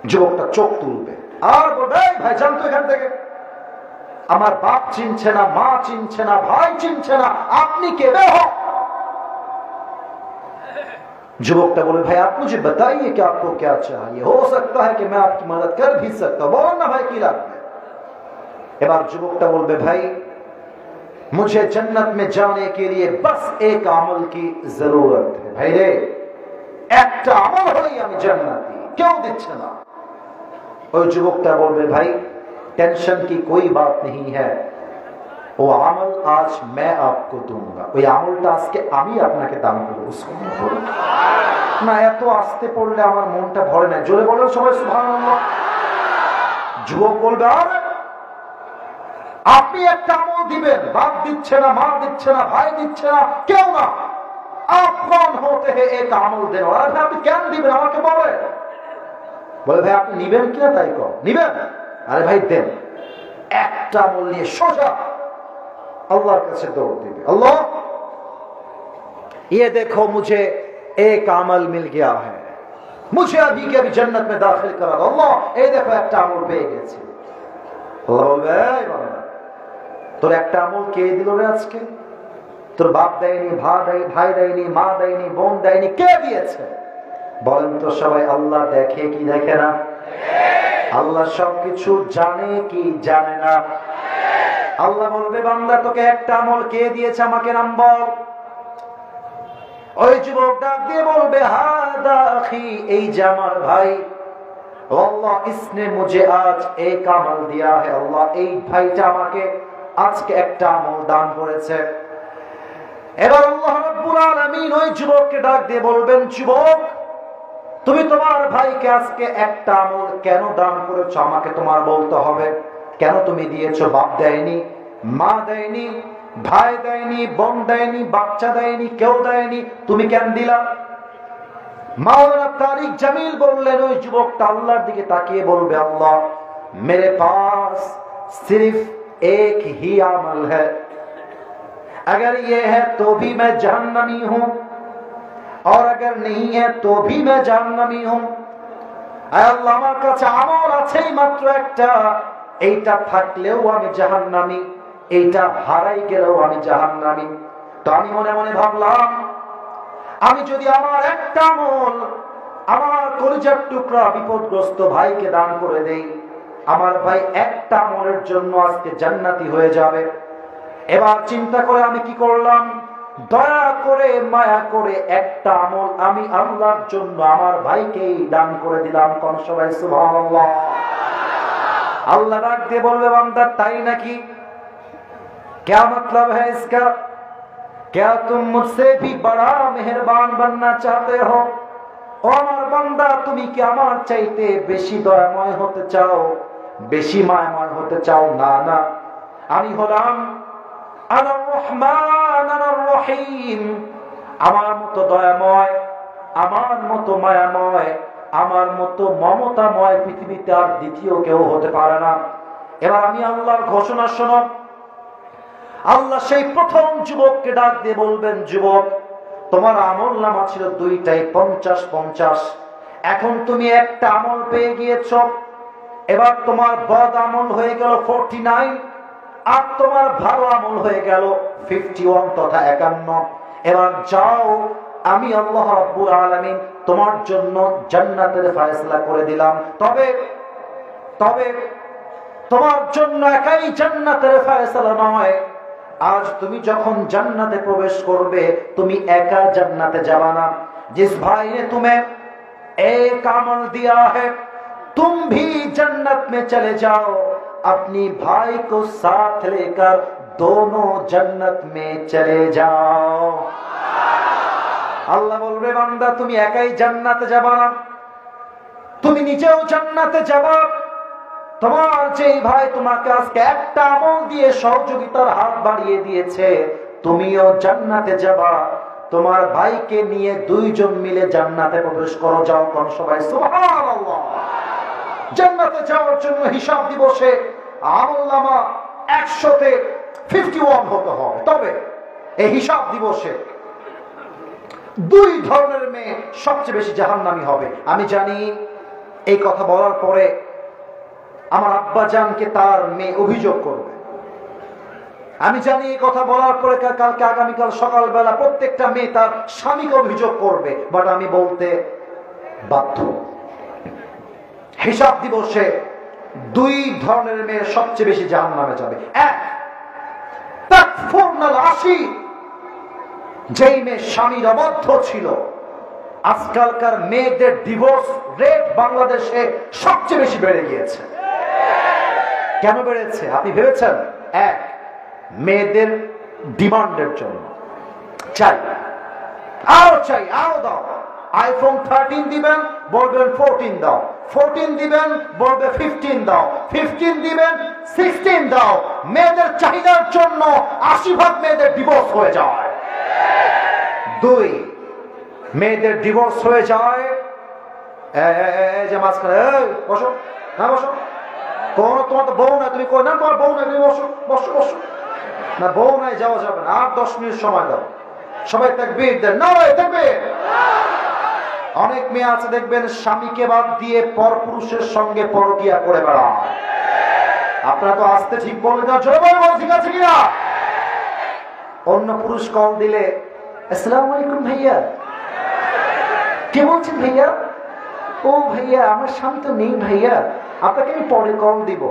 যুবকটা চোখ তুলবে আর বলবে ভাই জান তো এখান থেকে, আমার বাপ চিনছে না, মা চিনছে না, ভাই চিনছে না, আপনি কে বের হও। যুবকটা बोले भाई आप मुझे बताइए कि आपको क्या चाहिए, हो सकता है कि मैं आपकी मदद कर भी सकता हूं, बोलो ना भाई की लागবে। এবার যুবকটা বলবে ভাই मुझे जन्नत में जाने के लिए बस एक अमल की जरूरत है, भाई रे একটা আমল হলেই আমি জান্নাতি, কেউ দিচ্ছে না। ওই যুবকটা বলবে ভাই टेंशन की कोई बात नहीं है, वो अमल आज मैं आपको दूंगा, ওই আমলটা আজকে আমি আপনাকে দান করব। সুবহানাল্লাহ। না এত আস্তে পড়লে আমার মনটা ভরে না, জোরে বলো সবাই সুবহানাল্লাহ। যুবক বলবে আরে আপনি একটা আমল দিবেন, বাপ দিচ্ছে না, মা দিচ্ছে না, ভাই দিচ্ছে না, কেউ না, আপন হতে হে এক আমল দেন। আর আপনি কেন দিবেন আমাকে বলে। বলে ভাই আপনি নিবেন কিনা তাই কও। নিবেন? আরে ভাই দেন। একটা আমল নিয়ে সোজা अल्लाह कैसे दौड़ दी, अल्लाह ये देखो मुझे एक अमल मिल गया है, मुझे अभी के अभी जन्नत में दाखिल करा दो, अल्लाह ये देखो एक अमल পেয়ে গেছি। আল্লাহ বলবে এই বান্দা তোর একটা আমল কে দিল রে আজকে, তোর বাপ দেয়নি, ভাই দেয়নি, মা দেয়নি, বোন দেয়নি, কে দিয়েছে বলেন তো সবাই। আল্লাহ দেখে কি দেখে না? আল্লাহ সবকিছু জানে কি জানে না? আল্লাহ বলবে বান্দা তোকে একটা আমল কে দিয়েছে আমাকে নাম বল। ওই যুবক ডাক দিয়ে বলবে হাদা আখি, এই যে আমার ভাই, আল্লাহ इसने मुझे आज एक अमल दिया है, আল্লাহ এই ভাইটা আমাকে আজকে একটা আমল দান করেছে। এবার আল্লাহ রাব্বুল আলামিন ওই যুবককে ডাক দিয়ে বলবেন যুবক তুমি তোমার ভাইকে আজকে একটা আমল কেন দান করেছো আমাকে তোমার বলতে হবে। কেন তুমি দিয়েছো? বাপ দেয়নি, মা দেয়নি, ভাই দেয়নি, বোন দেয়নি, বাচ্চা দেয়নি, কেউ দেয়নি, তুমি কেন দিলা? মাওলানা তারিক জামিল বললেন ওই যুবকটা আল্লাহর দিকে তাকিয়ে বলবে আল্লাহ मेरे पास सिर्फ एक ही अमल है, अगर ये है तो भी मैं जहन्नमी हूं और अगर नहीं है तो भी मैं जहन्नमी हूं। আল্লাহ আমার কাছে আমল আছে মাত্র একটা, এইটা থাকলেও আমি জাহান্নামী, এইটা হারাই গেলেও আমি জাহান্নামী। তো আমি মনে মনে ভাবলাম আমি যদি আমার একটা আমল আমার কলিজার টুকরা বিপদগ্রস্ত ভাইকে দান করে দেই, আমার ভাই একটা আমলের জন্য আজকে জান্নাতি হয়ে যাবে। এবার চিন্তা করে আমি কি করলাম, দয়া করে মায়া করে একটা আমল আমি আল্লাহর জন্য আমার ভাইকেই দান করে দিলাম। কোন সবাই সুবহানাল্লাহ। अल्लाह डाक दे बोलबे बंदा ताई नाकि, क्या मतलब है इसका, क्या तुम मुझसे भी बड़ा मेहरबान बनना चाहते हो? ओ আমার বান্দা তুমি কি আমার চাইতে বেশি দয়াময় হতে চাও, বেশি মায়াময় হতে চাও? না না, আমি হলাম আনার রহমান আনার রহিম, আমার মতো দয়াময়, আমার মতো মায়াময়, আমার মতো মমতাময় পৃথিবীতে আর দ্বিতীয় কেউ হতে পারে না। এবার আমি আল্লাহর ঘোষণা শোনো। আল্লাহ সেই প্রথম যুবককে ডাক দিয়ে বলবেন যুবক তোমার আমল নামা ছিল দুইটাই 50-50, এখন তুমি একটা আমল পেয়ে গিয়েছ, এবার তোমার বদ আমল হয়ে গেল 49 আর তোমার ভালো আমল হয়ে গেল 51 তথা 51। এবার যাও আমি আল্লাহ রাব্বুল আলামিন তোমার জন্য জান্নাতের ফয়সালা করে দিলাম। তবে তবে তোমার জন্য একাই জান্নাতের ফয়সালা নয়, আজ তুমি যখন জান্নাতে প্রবেশ করবে তুমি একা জান্নাতে যাবা না। जिस भाई ने तुम्हें एक अमल दिया है तुम भी जन्नत में चले जाओ, अपनी भाई को साथ लेकर दोनों जन्नत में चले जाओ। আল্লাহ বলবে বান্দা তুমি একাই জান্নাতে যাবা না, তুমি নিজেও জান্নাতে যাবা। তোমার যেই ভাই তোমাকে আজকে একটা আমল দিয়ে সহযোগিতার হাত বাড়িয়ে দিয়েছে, তুমিও জান্নাতে যাবা। তোমার ভাইকে নিয়ে দুইজন মিলে জান্নাতে প্রবেশ করো। যাও কোন সবাই সুবহানাল্লাহ। জান্নাতে যাওয়ার জন্য হিসাব দিবসে আমলনামা 100-তে 51 হতে হবে। তবে এই হিসাব দিবসে দুই ধরনের মেয়ে সবচেয়ে বেশি জাহান্নামী হবে। আমি জানি এই কথা বলার পরে আমার আব্বা জানকে তার মেয়ে অভিযোগ করবে। আমি জানি এই কথা বলার পরে কালকে আগামীকাল সকালবেলা প্রত্যেকটা মেয়ে তার স্বামীকে অভিযোগ করবে, বাট আমি বলতে বাধ্য। হিসাব দিবসে দুই ধরনের মেয়ে সবচেয়ে বেশি জাহান্নামে যাবে। এক, তাকফুরনাল আশি, যেই মেয়ে স্বামীর অবাধ্য ছিল। আজকালকার মেয়েদের ডিভোর্স রেট বাংলাদেশে সবচেয়ে বেশি বেড়ে গিয়েছে। কেন বেড়েছে আপনি ভেবেছেন? এক, মেয়েদের ডিমান্ডের জন্য। চাই, আরো চাই, আরো দাও। আইফোন 13 দিবেন, বলবেন 14 দাও। 14 দিবেন, বলবে 15 দাও। 15 দিবেন, 16 দাও। মেয়েদের চাহিদার জন্য 80% মেয়েদের ডিভোর্স হয়ে যায়। দুই, মেয়েদের ডিভোর্স হয়ে যায় যে মাঝখানে বসো না, বসো, কোন তোমার তো বউ নাই, তুমি কই না তোমার বউ নাই, তুমি বসো বসো বসো না, বউ নাই, যাওয়া যাবে না, 8-10 মিনিট সময় দাও। সবাই তাকবীর দেন, নারায়ে তাকবীর। অনেক মেয়ে আছে দেখবেন স্বামীকে বাদ দিয়ে পরপুরুষের সঙ্গে পরকিয়া করে বেড়ায়। আপনারা তো আসতে ঠিক বললেন না, জোরে বলুন ঠিক আছে কিনা? অন্য পুরুষ কল দিলে আসসালামু আলাইকুম ভাইয়া, কে বলছেন ভাইয়া? ও ভাইয়া আমার স্বামী তো নেই ভাইয়া, আপনাকে আমি পরে কল দিব।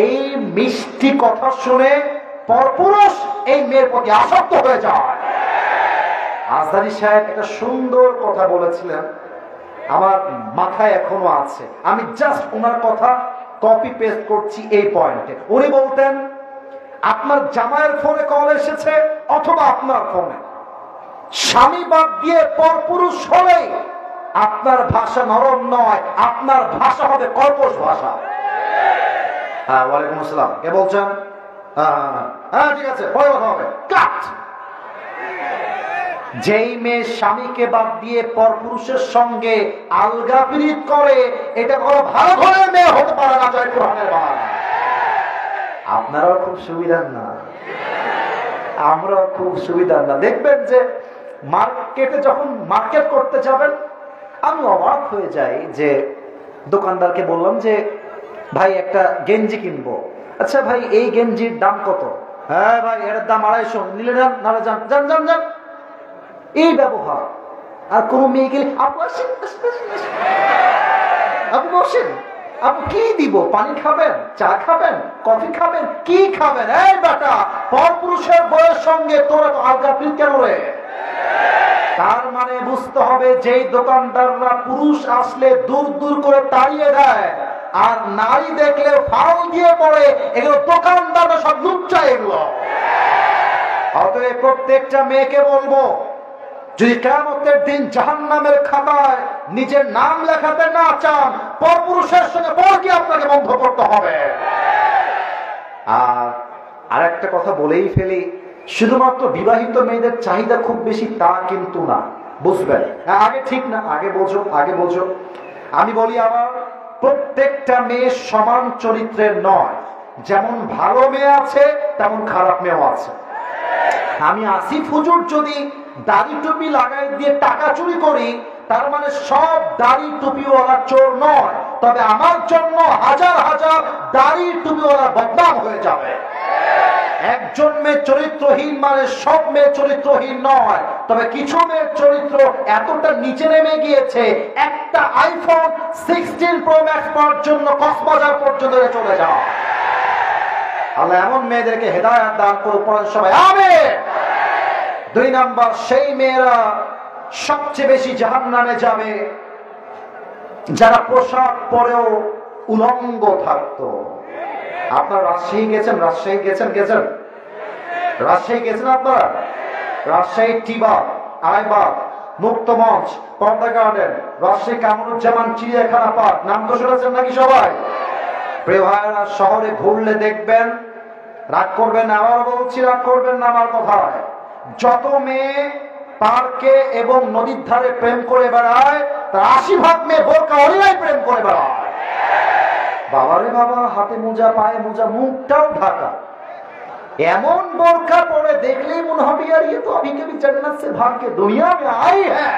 এই মিষ্টি কথা শুনে পরপুরুষ এই মেয়ের প্রতি আসক্ত হয়ে যায়। আজহারী সাহেব একটা সুন্দর কথা বলেছিলেন, আমার মাথায় এখনো আছে। আমি জাস্ট ওনার কথা কপি পেস্ট করছি এই পয়েন্টে। উনি বলতেন, আপনার জামাইয়ের ফোনে কল এসেছে অথবা আপনার ফোনে, স্বামী বাদ দিয়ে পরপুরুষ হলে আপনার ভাষা নরম নয়, আপনার ভাষা হবে কর্কশ ভাষা। হ্যাঁ, ওয়ালাইকুম আসসালাম, কে বলছেন? হ্যাঁ ঠিক আছে, পরে কথা হবে। কাট। যেই মেয়ে স্বামীকে বাদ দিয়ে পরপুরুষের সঙ্গে আলগা পিরিত করে, এটা কোনো ভালো ঘরের মেয়ে হতে পারে না। জয় কোরআনের বাণী। আপনারাও খুব সুবিধার না, আমরাও খুব সুবিধার না। দেখবেন যে মার্কেটে যখন মার্কেট করতে যাবেন, আমি অবাক হয়ে যাই যে দোকানদারকে বললাম যে ভাই একটা গেঞ্জি কিনবো। আচ্ছা ভাই এই গেঞ্জির দাম কত? হ্যাঁ ভাই এর দাম 250, নিলে যান, নাহলে যান, যান যান যান। এই ব্যবহার। আর কোন মেয়ে গেলে আপু আসেন, আপু বসেন, আপু কি দিব? পানি খাবেন, চা খাবেন, কফি খাবেন, কি খাবেন? এই বেটা, পরপুরুষের বউয়ের সঙ্গে তোরা তো আলগা পিরিত কেন রে? তার মানে বুঝতে হবে যেই দোকানদাররা পুরুষ আসলে দূর দূর করে তাড়িয়ে দেয় আর নারী দেখলে ফাউল দিয়ে পড়ে, এগুলো দোকানদাররা সব লুচ্চা। এগুলো অতএব প্রত্যেকটা মেয়েকে বলবো, যদি কিয়ামতের দিন জাহান্নামের খাতায় নিজের নাম লেখাতে না চান, পরপুরুষের সঙ্গে পরকিয়া আপনাকে বন্ধ করতে হবে। আর আরেকটা কথা বলেই ফেলি, শুধুমাত্র বিবাহিত মেয়েদের চাহিদা খুব বেশি তা কিন্তু না, বুঝবেন? আগে ঠিক না, আগে বোঝো, আগে বোঝো। আমি বলি আবার, প্রত্যেকটা মেয়ে সমান চরিত্রের নয়। যেমন ভালো মেয়ে আছে, তেমন খারাপ মেয়েও আছে। আমি আসিফ হুজুর যদি দাড়ি টুপি লাগাই দিয়ে টাকা চুরি করি, তার মানে সব দাড়ি টুপিওয়ালা চোর নয়। তবে আমার জন্য হাজার হাজার দাড়ি টুপিওয়ালা বদনাম হয়ে যাবে। একজন মেয়ে চরিত্রহীন মানে সব মেয়ে চরিত্রহীন নয়। তবে কিছু মেয়ের চরিত্র এতটা নিচে নেমে গিয়েছে, একটা আইফোন 16 প্রো ম্যাক্স পাওয়ার জন্য কক্সবাজার পর্যন্ত চলে যায়। আল্লাহ এমন মেয়েদেরকে হেদায়েত দান করুন, সবাই আমিন। 2 নাম্বার, সেই মেয়েরা সবচেয়ে বেশি জাহান্নামে যাবে যারা পোশাক পরেও উলঙ্গ থাকতো। আপনারা রাজশাহী গেছেন? রাজশাহী গেছেন? রাজশাহী গেছেন আপনারা? রাজশাহী টিবা, আরাইবাগ, মুক্ত মঞ্চ, পর্দা গার্ডেন, রাজশাহী কামরুজ্জামান চিড়িয়াখানা পার্ক, নাম তো শুনেছেন নাকি সবাই? প্রিয় ভাইরা, শহরে ঘুরলে দেখবেন, রাগ করবেন না, আবার বলছি রাগ করবেন না আমার কথায়, যত মেয়ে পার্কে এবং নদীর ধারে প্রেম করে বেড়ায় তার 80% মেয়ে বোরকা অরিয়ায় প্রেম করে বেড়ায়। বাবারে বাবা, হাতে মোজা, পায়ে মোজা, মুখটাও ঢাকা, এমন বোরকা পরে দেখলেই মনে হবে यार ये तो अभी के भी जन्नत से भाग के दुनिया में आई है।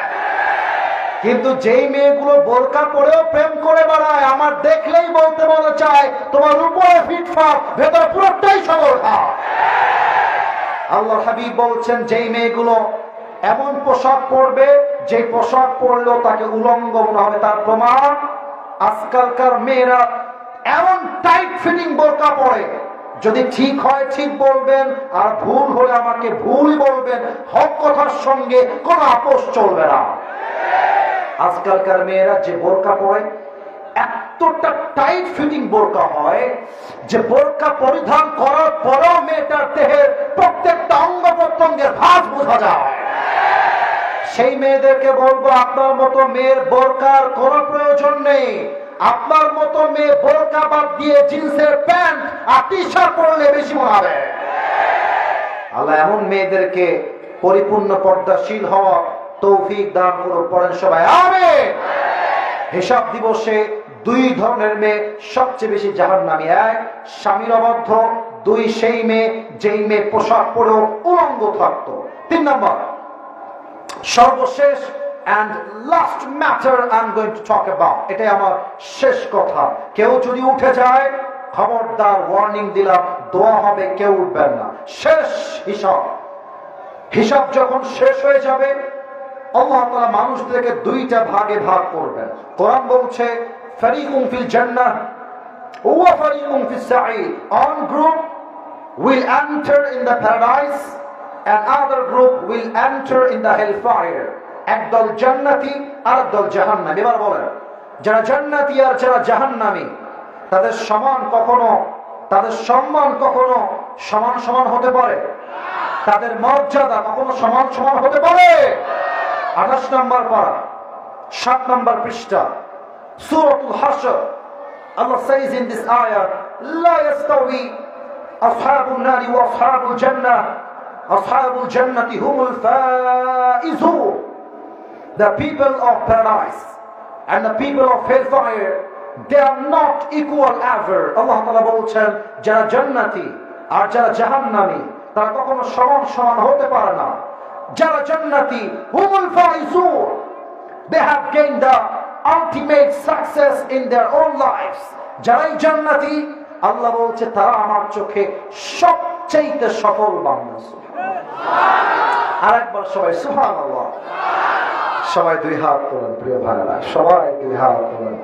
কিন্তু যেই মেয়েগুলো বোরকা পরেও প্রেম করে বেড়ায়, আমার দেখলেই বলতে মনে চায় তোমার উপরে ফিটফাট, ভেতরে পুরোটাই সবরখা। আল্লাহর হাবিব বলছেন যেই মেয়েগুলো এমন পোশাক পরবে যে পোশাক পরলেও তাকে উলঙ্গ মনে হবে, তার প্রমাণ আজকালকার মেয়েরা এমন টাইট ফিটিং বোরকা পরে, যদি ঠিক হয় ঠিক বলবেন, আর ভুল হলে আমাকে ভুল বলবেন, হক কথার সঙ্গে কোনো আপোষ চলবে না। আজকালকার মেয়েরা যে বোরকা পরে এতটা টাইট ফিটিং বোরকা হয় যে বোরকা পরিধান করার পরেও মেয়েটার দেহের প্রত্যেকটা অঙ্গ প্রত্যঙ্গের ভাঁজ বোঝা যায়। সেই মেয়েদেরকে বলবো আপনার মতো মেয়ের বোরকার কোনো প্রয়োজন নেই। আপনার মতো মেয়ে বোরকা বাদ দিয়ে জিন্সের প্যান্ট আর টি শার্ট পরলে বেশি মনে হবে। আল্লাহ এমন মেয়েদেরকে পরিপূর্ণ পর্দাশীল হওয়া তৌফিক দান করুন, পড়েন সবাই আমিন। হিসাব দিবসে দুই ধরনের মেয়ে সবচেয়ে বেশি জাহান্নামী। এক, স্বামীর অবাধ্য। দুই, সেই মেয়ে যেই মেয়ে পোশাক পরেও উলঙ্গ থাকতো। 3 নম্বর, সর্বশেষ and last matter I'm going to talk about, এটাই আমার শেষ কথা। কেউ যদি উঠে যায়, খবরদার, ওয়ার্নিং দিলাম, দোয়া হবে, কেউ উঠবেন না। শেষ হিসাব। হিসাব যখন শেষ হয়ে যাবে, আল্লাহ তাআলা মানুষদেরকে দুইটা ভাগে ভাগ করবেন। কোরআন বলছে ফারিকুম ফিল জান্নাহ ওয়া ফারিকুম ফিস সাঈর। One group will enter in the paradise and other group will enter in the hellfire. একদল জান্নাতি আর একদল জাহান্নামী। এবার বলেন, যারা জান্নাতি আর যারা জাহান্নামী, তাদের সম্মান কখনো সমান সমান হতে পারে? তাদের মর্যাদা কখনো সমান সমান হতে পারে? 28 নম্বর পারা, 7 নম্বর পৃষ্ঠা, সূরাতুল হাশর। Allah says in this ayah, لا يستوي أصحاب النار وأصحاب الجنة أصحاب الجنة هم الفائزون. The people of paradise and the people of hellfire, they are not equal ever. Allah Ta'ala বলছেন যারা জান্নাতি আর যারা জাহান্নামী তারা কখনো সমান সমান হতে পারে না। যারা জান্নাতি হুমুল Faizun, they have gained the ultimate success in their own lives. যারাই জান্নাতি, আল্লাহ বলছে তারা আমার চোখে সবচেয়ে সফল বান্দা। সুবহানাল্লাহ। আরেকবার সবাই সুবহানাল্লাহ। সবাই দুই হাত তোলেন প্রিয় ভাইরা, সবাই দুই হাত তোলেন,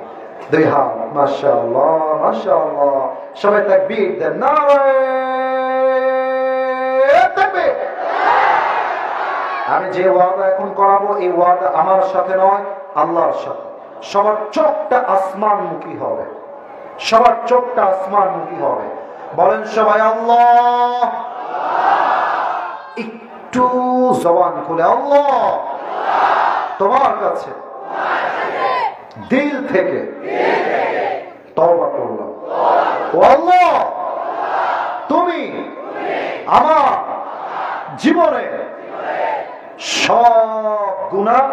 দুই হাত। মাশাআল্লাহ, মাশাআল্লাহ। সবাই তাকবীর দেন, নারে তাকবীর। আমি যে ওয়াদা এখন করাবো, এই ওয়াদা আমার সাথে নয়, আল্লাহর সাথে। সবার চোখটা আসমানমুখী হবে, সবার চোখটা আসমানমুখী হবে। বলেন সবাই আল্লাহ। একটু জবান খুলে আল্লাহ তোমার কাছে দিল থেকে তওবা করলাম। ও আল্লাহ, তুমি আমার জীবনে সব গুনাহ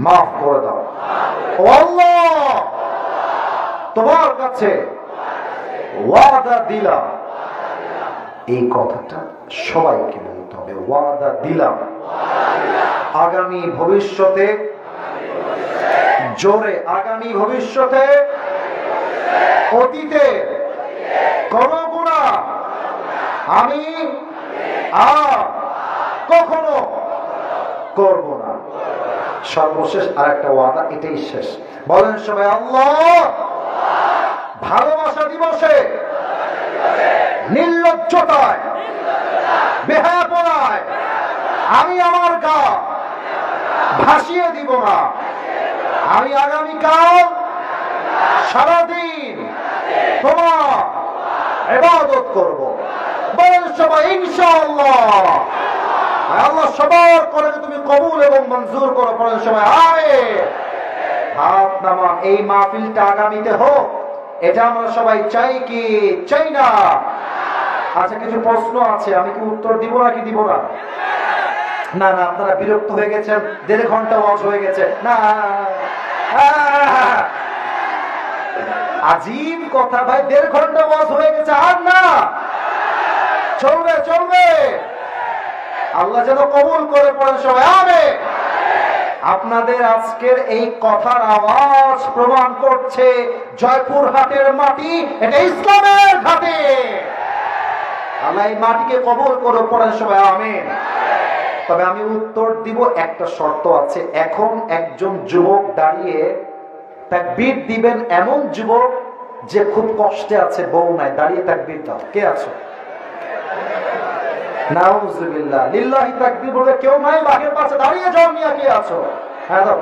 মাফ করে দাও। ও আল্লাহ, তোমার কাছে ওয়াদা দিলাম। এই কথাটা সবাইকে বলতে হবে, ওয়াদা দিলাম আগামী ভবিষ্যতে, জোরে আগামী ভবিষ্যতে, অতীতে কোন গুনাহ আমি আর কখনো করব না। সর্বশেষ আরেকটা ওয়াদা, এটাই শেষ। বলেন সবাই আল্লাহ। ভালোবাসা দিবসে নির্লজ্জতায়, বেহায়াপনায় আমি আমার গা ভাসিয়ে দিব না। আমি আগামীকাল সারাদিন তোমার ইবাদত করব। বলেন সবাই ইনশাআল্লাহ। আল্লাহ সবার করে তুমি কবুল এবং মঞ্জুর করো, পড়েন সবাই আমিন। হাত নামান। এই মাহফিলটা আগামীতে হোক, এটা আমরা সবাই চাই কি চাই না? আচ্ছা, কিছু প্রশ্ন আছে, আমি কি উত্তর দিব নাকি দিব না? না না, আপনারা বিরক্ত হয়ে গেছেন, 1.5 ঘন্টা ওয়াজ হয়ে গেছে না। আজীব কথা ভাই, 1.5 ঘন্টা ওয়াজ হয়ে গেছে, আর না, চলবে চলবে। আল্লাহ যেন কবুল করে, পড়েন সবাই আমিন। আপনাদের আজকের এই কথার আওয়াজ প্রমাণ করছে জয়পুরহাটের মাটি এটা ইসলামের ঘাটে। আল্লাহ এই মাটিকে কবুল করো, পড়েন সবাই আমিন। তবে আমি উত্তর দিব, একটা শর্ত আছে। এখন একজন যুবক দাঁড়িয়ে তাকবীর দিবেন, এমন যুবক যে খুব কষ্টে আছে, বউ নাই, দাঁড়িয়ে তাকবীর দাও। কে আছো? নাউজুবিল্লাহ, লিল্লাহি তাকবীর বলে কেউ নাই, বাঘের পাশে দাঁড়িয়ে যাও মিয়া, কে আছো? হ্যাঁ দাও,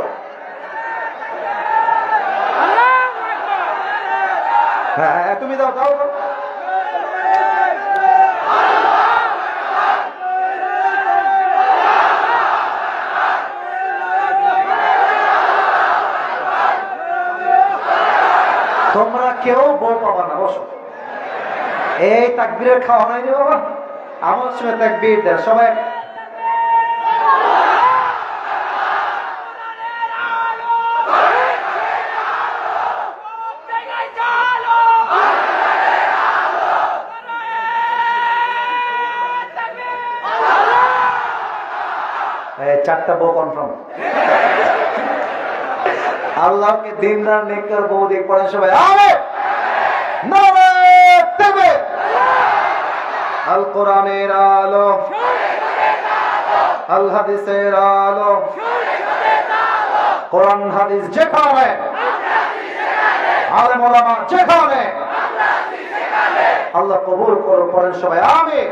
হ্যাঁ হ্যাঁ তুমি দাও দাও দাও। তোমরা কেউ বউ পাবা না, বসো। এই তাকবীরের খাওয়া নাই রে বাবা, আমার সময় তাকবীর দেয় সবাই। চারটা বউ কনফার্ম। আল্লাহকে দিনদার নেককার বউ দিয়ে পড়েন সবাই আমিন। নারায়ে তাকবীর। আল কোরআনের আলো, আল হাদিসের আলো, কোরআন হাদিস যেখানে, আলেম ওলামা যেখানে, আল্লাহ কবুল করো, পড়েন সবাই আমিন।